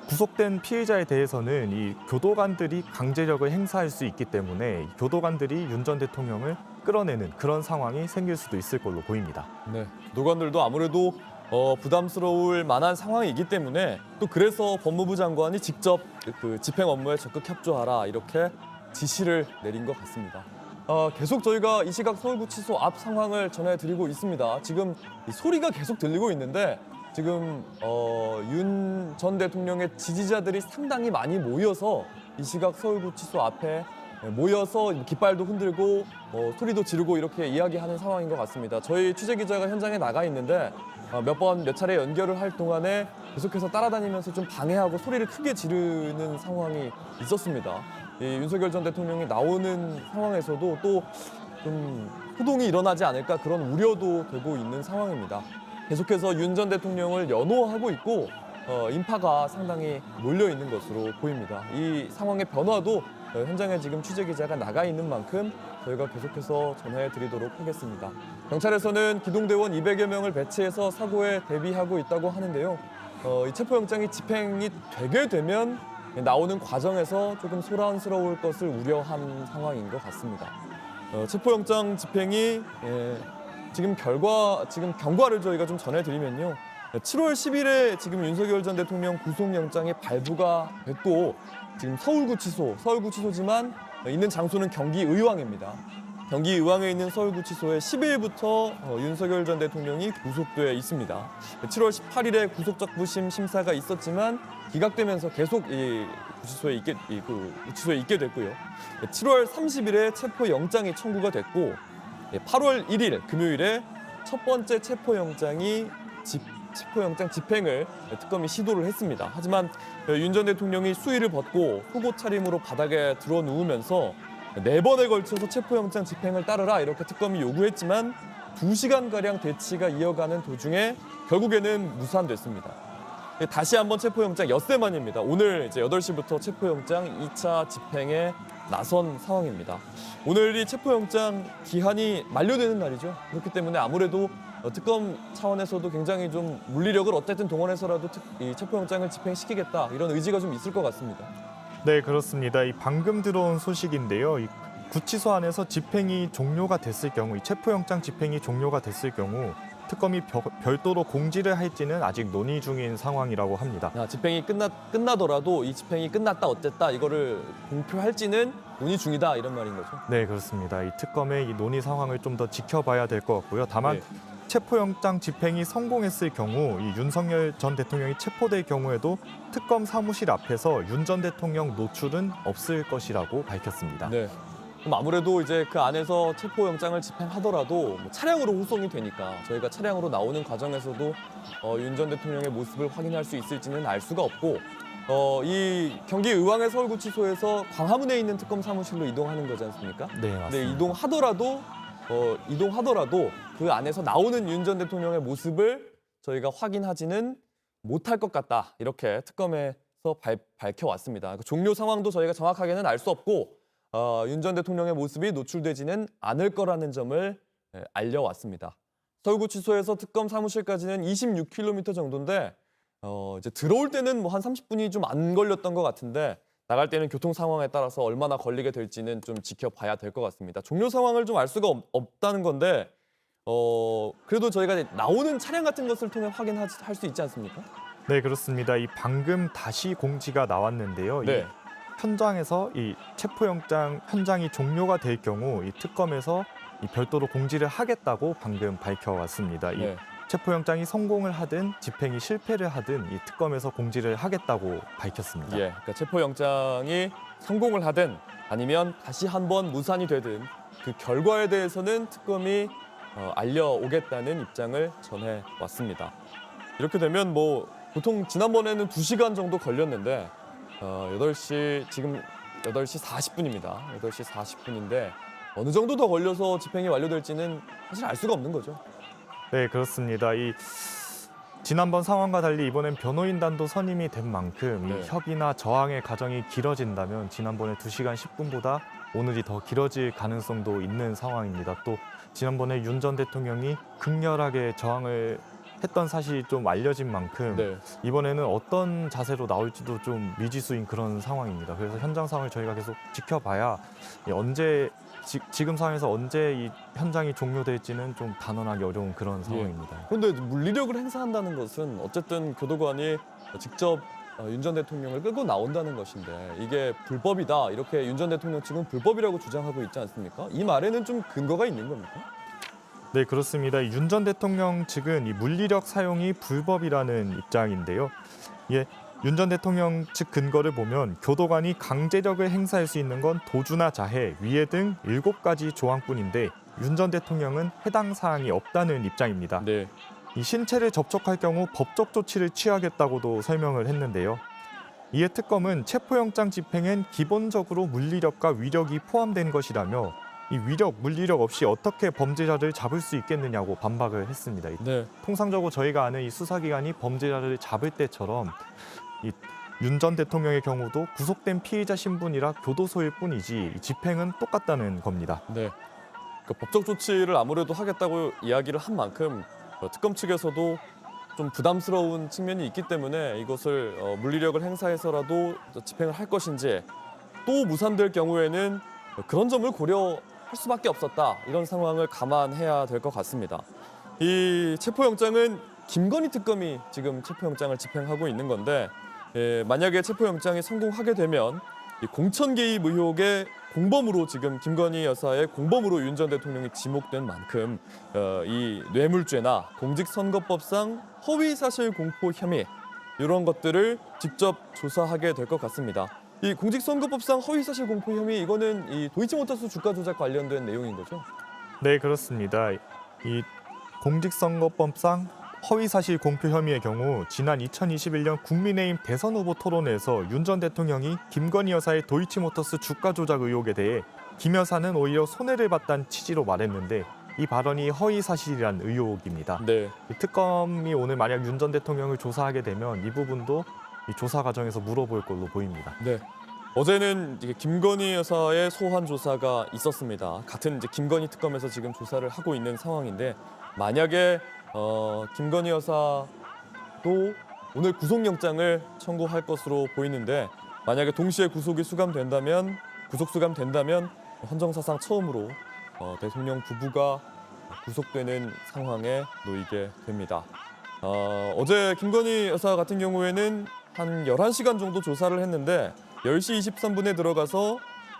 구속된 피해자에 대해서는 이 교도관들이 강제력을 행사할 수 있기 때문에 교도관들이 윤 전 대통령을 끌어내는 그런 상황이 생길 수도 있을 걸로 보입니다. 네, 교도관들도 아무래도 부담스러울 만한 상황이기 때문에 또 그래서 법무부 장관이 직접 그 집행 업무에 적극 협조하라 이렇게 지시를 내린 것 같습니다. 계속 저희가 이 시각 서울구치소 앞 상황을 전해드리고 있습니다. 지금 이 소리가 계속 들리고 있는데 지금 윤 전 대통령의 지지자들이 상당히 많이 모여서 이 시각 서울구치소 앞에 모여서 깃발도 흔들고 소리도 지르고 이렇게 이야기하는 상황인 것 같습니다. 저희 취재기자가 현장에 나가 있는데 몇 차례 연결을 할 동안에 계속해서 따라다니면서 좀 방해하고 소리를 크게 지르는 상황이 있었습니다. 이 윤석열 전 대통령이 나오는 상황에서도 또 좀 호동이 일어나지 않을까 그런 우려도 되고 있는 상황입니다. 계속해서 윤 전 대통령을 연호하고 있고 인파가 상당히 몰려 있는 것으로 보입니다. 이 상황의 변화도 현장에 지금 취재기자가 나가 있는 만큼 저희가 계속해서 전해드리도록 하겠습니다. 경찰에서는 기동대원 200여 명을 배치해서 사고에 대비하고 있다고 하는데요. 이 체포영장이 집행이 되게 되면 나오는 과정에서 조금 소란스러울 것을 우려한 상황인 것 같습니다. 체포영장 집행이 지금 경과를 저희가 좀 전해드리면요. 7월 10일에 지금 윤석열 전 대통령 구속영장이 발부가 됐고 지금 서울구치소지만 있는 장소는 경기 의왕입니다. 경기 의왕에 있는 서울구치소에 10일부터 윤석열 전 대통령이 구속돼 있습니다. 7월 18일에 구속적부심 심사가 있었지만 기각되면서 계속 이 구치소에 있게 됐고요. 7월 30일에 체포영장이 청구가 됐고 8월 1일 금요일에 첫 번째 체포영장 집행을 특검이 시도를 했습니다. 하지만 윤 전 대통령이 수의를 벗고 속옷 차림으로 바닥에 들어 누우면서 4번에 걸쳐서 체포영장 집행을 따르라 이렇게 특검이 요구했지만 2시간가량 대치가 이어가는 도중에 결국에는 무산됐습니다. 다시 한번 체포영장 엿새만입니다. 오늘 이제 8시부터 체포영장 2차 집행에 나선 상황입니다. 오늘이 체포영장 기한이 만료되는 날이죠. 그렇기 때문에 아무래도 특검 차원에서도 굉장히 좀 물리력을 어쨌든 동원해서라도 이 체포영장을 집행시키겠다 이런 의지가 좀 있을 것 같습니다. 네, 그렇습니다. 방금 들어온 소식인데요. 이 구치소 안에서 집행이 종료가 됐을 경우, 이 체포영장 집행이 종료가 됐을 경우 특검이 별도로 공지를 할지는 아직 논의 중인 상황이라고 합니다. 집행이 끝나더라도 이 집행이 끝났다 어쨌다 이거를 공표할지는 논의 중이다 이런 말인 거죠? 네, 그렇습니다. 이 특검의 이 논의 상황을 좀 더 지켜봐야 될 것 같고요. 다만 체포영장 집행이 성공했을 경우 이 윤석열 전 대통령이 체포될 경우에도 특검 사무실 앞에서 윤 전 대통령 노출은 없을 것이라고 밝혔습니다. 네. 그럼 아무래도 이제 그 안에서 체포영장을 집행하더라도 차량으로 후송이 되니까 저희가 차량으로 나오는 과정에서도 윤 전 대통령의 모습을 확인할 수 있을지는 알 수가 없고 이 경기 의왕의 서울구치소에서 광화문에 있는 특검 사무실로 이동하는 거지 않습니까? 네, 맞습니다. 네, 이동하더라도 그 안에서 나오는 윤 전 대통령의 모습을 저희가 확인하지는 못할 것 같다. 이렇게 특검에서 밝혀왔습니다. 그 종료 상황도 저희가 정확하게는 알 수 없고 윤 전 대통령의 모습이 노출되지는 않을 거라는 점을 알려왔습니다. 서울구치소에서 특검 사무실까지는 26km 정도인데 이제 들어올 때는 뭐 한 30분이 좀 안 걸렸던 것 같은데 나갈 때는 교통 상황에 따라서 얼마나 걸리게 될지는 좀 지켜봐야 될 것 같습니다. 종료 상황을 좀 알 수가 없다는 건데 그래도 저희가 나오는 차량 같은 것을 통해 확인할 수 있지 않습니까? 네, 그렇습니다. 이 방금 다시 공지가 나왔는데요. 네. 이 현장에서 이 체포영장 현장이 종료가 될 경우 이 특검에서 이 별도로 공지를 하겠다고 방금 밝혀왔습니다. 이 체포영장이 성공을 하든 집행이 실패를 하든 이 특검에서 공지를 하겠다고 밝혔습니다. 예, 그러니까 체포영장이 성공을 하든 아니면 다시 한번 무산이 되든 그 결과에 대해서는 특검이 알려오겠다는 입장을 전해왔습니다. 이렇게 되면 뭐 보통 지난번에는 2시간 정도 걸렸는데 8시 40분입니다. 8시 40분인데 어느 정도 더 걸려서 집행이 완료될지는 사실 알 수가 없는 거죠. 네, 그렇습니다. 이 지난번 상황과 달리 이번엔 변호인단도 선임이 된 만큼 이 협의나 저항의 과정이 길어진다면 지난번에 2시간 10분보다 오늘이 더 길어질 가능성도 있는 상황입니다. 또 지난번에 윤 전 대통령이 극렬하게 저항을 했던 사실이 좀 알려진 만큼 이번에는 어떤 자세로 나올지도 좀 미지수인 그런 상황입니다. 그래서 현장 상황을 저희가 계속 지켜봐야 지금 상황에서 언제 이 현장이 종료될지는 좀 단언하기 어려운 그런 상황입니다. 그런데 물리력을 행사한다는 것은 어쨌든 교도관이 직접 윤 전 대통령을 끌고 나온다는 것인데 이게 불법이다 이렇게 윤 전 대통령 측은 불법이라고 주장하고 있지 않습니까? 이 말에는 좀 근거가 있는 겁니까? 네, 그렇습니다. 윤 전 대통령 측은 이 물리력 사용이 불법이라는 입장인데요. 윤 전 대통령 측 근거를 보면 교도관이 강제력을 행사할 수 있는 건 도주나 자해, 위해 등 7가지 조항뿐인데 윤 전 대통령은 해당 사항이 없다는 입장입니다. 이 신체를 접촉할 경우 법적 조치를 취하겠다고도 설명을 했는데요. 이에 특검은 체포영장 집행엔 기본적으로 물리력과 위력이 포함된 것이라며 이 위력, 물리력 없이 어떻게 범죄자를 잡을 수 있겠느냐고 반박을 했습니다. 통상적으로 저희가 아는 이 수사기관이 범죄자를 잡을 때처럼 이 윤 전 대통령의 경우도 구속된 피의자 신분이라 교도소일 뿐이지 집행은 똑같다는 겁니다. 그러니까 법적 조치를 아무래도 하겠다고 이야기를 한 만큼 특검 측에서도 좀 부담스러운 측면이 있기 때문에 이것을 물리력을 행사해서라도 집행을 할 것인지 또 무산될 경우에는 그런 점을 고려할 수밖에 없었다. 이런 상황을 감안해야 될 것 같습니다. 이 체포영장은 김건희 특검이 지금 체포영장을 집행하고 있는 건데 만약에 체포영장이 성공하게 되면 이 공천 개입 의혹의 공범으로 지금 김건희 여사의 공범으로 윤 전 대통령이 지목된 만큼 이 뇌물죄나 공직선거법상 허위사실 공포 혐의 이런 것들을 직접 조사하게 될 것 같습니다. 이 공직선거법상 허위사실 공포 혐의 이거는 이 도이치모터스 주가 조작 관련된 내용인 거죠? 네, 그렇습니다. 이 공직선거법상 허위사실 공표 혐의의 경우 지난 2021년 국민의힘 대선 후보 토론회에서 윤 전 대통령이 김건희 여사의 도이치모터스 주가 조작 의혹에 대해 김 여사는 오히려 손해를 봤다는 취지로 말했는데 이 발언이 허위사실이란 의혹입니다. 이 특검이 오늘 만약 윤 전 대통령을 조사하게 되면 이 부분도 이 조사 과정에서 물어볼 걸로 보입니다. 어제는 이제 김건희 여사의 소환 조사가 있었습니다. 같은 이제 김건희 특검에서 지금 조사를 하고 있는 상황인데 만약에 김건희 여사도 오늘 구속영장을 청구할 것으로 보이는데 만약에 동시에 구속 수감된다면 헌정사상 처음으로 대통령 부부가 구속되는 상황에 놓이게 됩니다. 어제 김건희 여사 같은 경우에는 한 11시간 정도 조사를 했는데 10시 23분에 들어가서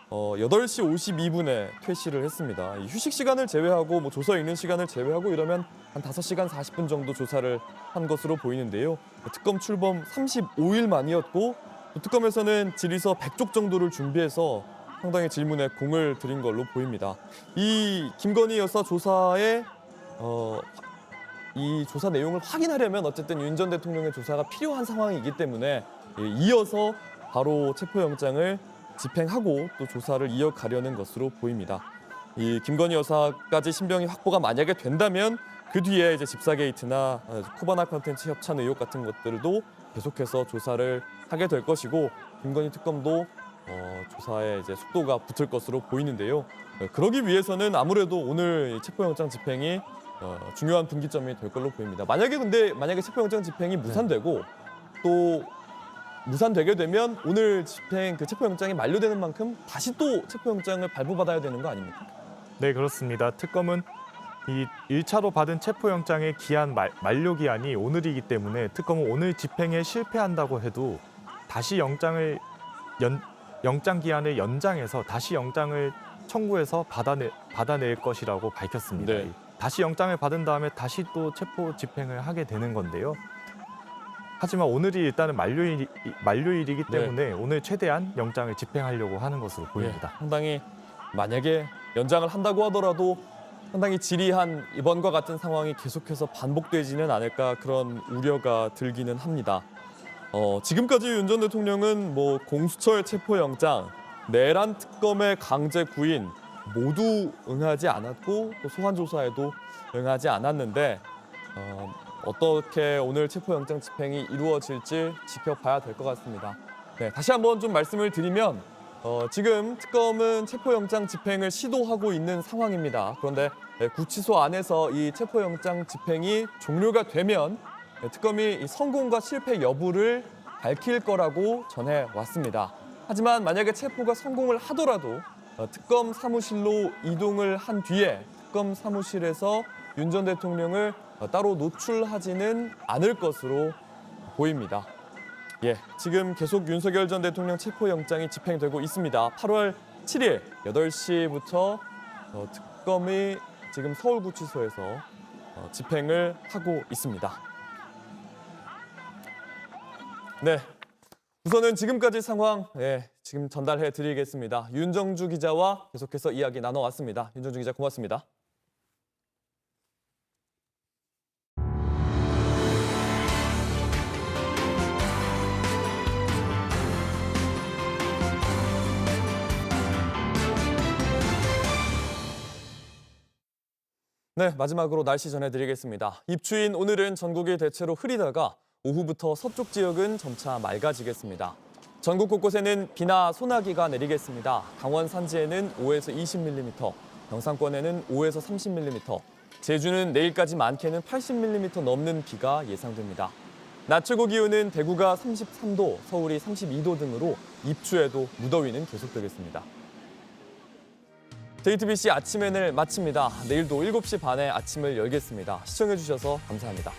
8시 52분에 퇴실을 했습니다. 휴식 시간을 제외하고 조서 읽는 시간을 제외하고 이러면 한 5시간 40분 정도 조사를 한 것으로 보이는데요. 특검 출범 35일 만이었고 특검에서는 질의서 100쪽 정도를 준비해서 상당히 질문에 공을 들인 걸로 보입니다. 이 김건희 여사 조사의 이 조사 내용을 확인하려면 어쨌든 윤 전 대통령의 조사가 필요한 상황이기 때문에 이어서 바로 체포영장을 집행하고 또 조사를 이어가려는 것으로 보입니다. 이 김건희 여사까지 신병이 확보가 만약에 된다면 그 뒤에 이제 집사 게이트나 코바나 컨텐츠 협찬 의혹 같은 것들도 계속해서 조사를 하게 될 것이고 김건희 특검도 조사에 이제 속도가 붙을 것으로 보이는데요. 그러기 위해서는 아무래도 오늘 체포영장 집행이 중요한 분기점이 될 걸로 보입니다. 만약에 체포영장 집행이 무산되고 또 무산되게 되면 오늘 집행 체포영장이 만료되는 만큼 다시 또 체포영장을 발부받아야 되는 거 아닙니까? 네, 그렇습니다. 특검은 이 1차로 받은 체포영장의 기한 만료 기한이 오늘이기 때문에 특검은 오늘 집행에 실패한다고 해도 다시 영장 기한을 연장해서 다시 영장을 청구해서 받아낼 것이라고 밝혔습니다. 네. 다시 영장을 받은 다음에 다시 또 체포 집행을 하게 되는 건데요. 하지만 오늘이 일단은 만료일이기 때문에 오늘 최대한 영장을 집행하려고 하는 것으로 보입니다. 상당히 만약에 연장을 한다고 하더라도 상당히 지리한 이번과 같은 상황이 계속해서 반복되지는 않을까 그런 우려가 들기는 합니다. 지금까지 윤 전 대통령은 공수처의 체포영장, 내란 특검의 강제 구인 모두 응하지 않았고 또 소환 조사에도 응하지 않았는데 어떻게 오늘 체포영장 집행이 이루어질지 지켜봐야 될 것 같습니다. 네, 다시 한번 좀 말씀을 드리면 지금 특검은 체포영장 집행을 시도하고 있는 상황입니다. 그런데 구치소 안에서 이 체포영장 집행이 종료가 되면 특검이 성공과 실패 여부를 밝힐 거라고 전해왔습니다. 하지만 만약에 체포가 성공을 하더라도 특검 사무실로 이동을 한 뒤에 특검 사무실에서 윤 전 대통령을 따로 노출하지는 않을 것으로 보입니다. 지금 계속 윤석열 전 대통령 체포영장이 집행되고 있습니다. 8월 7일 8시부터 특검이 지금 서울구치소에서 집행을 하고 있습니다. 네, 우선은 지금까지 상황 지금 전달해 드리겠습니다. 윤정주 기자와 계속해서 이야기 나눠왔습니다. 윤정주 기자 고맙습니다. 네, 마지막으로 날씨 전해드리겠습니다. 입추인 오늘은 전국이 대체로 흐리다가 오후부터 서쪽 지역은 점차 맑아지겠습니다. 전국 곳곳에는 비나 소나기가 내리겠습니다. 강원 산지에는 5에서 20mm, 경상권에는 5에서 30mm, 제주는 내일까지 많게는 80mm 넘는 비가 예상됩니다. 낮 최고 기온은 대구가 33도, 서울이 32도 등으로 입추에도 무더위는 계속되겠습니다. JTBC 아침 N을 마칩니다. 내일도 7시 반에 아침을 열겠습니다. 시청해주셔서 감사합니다.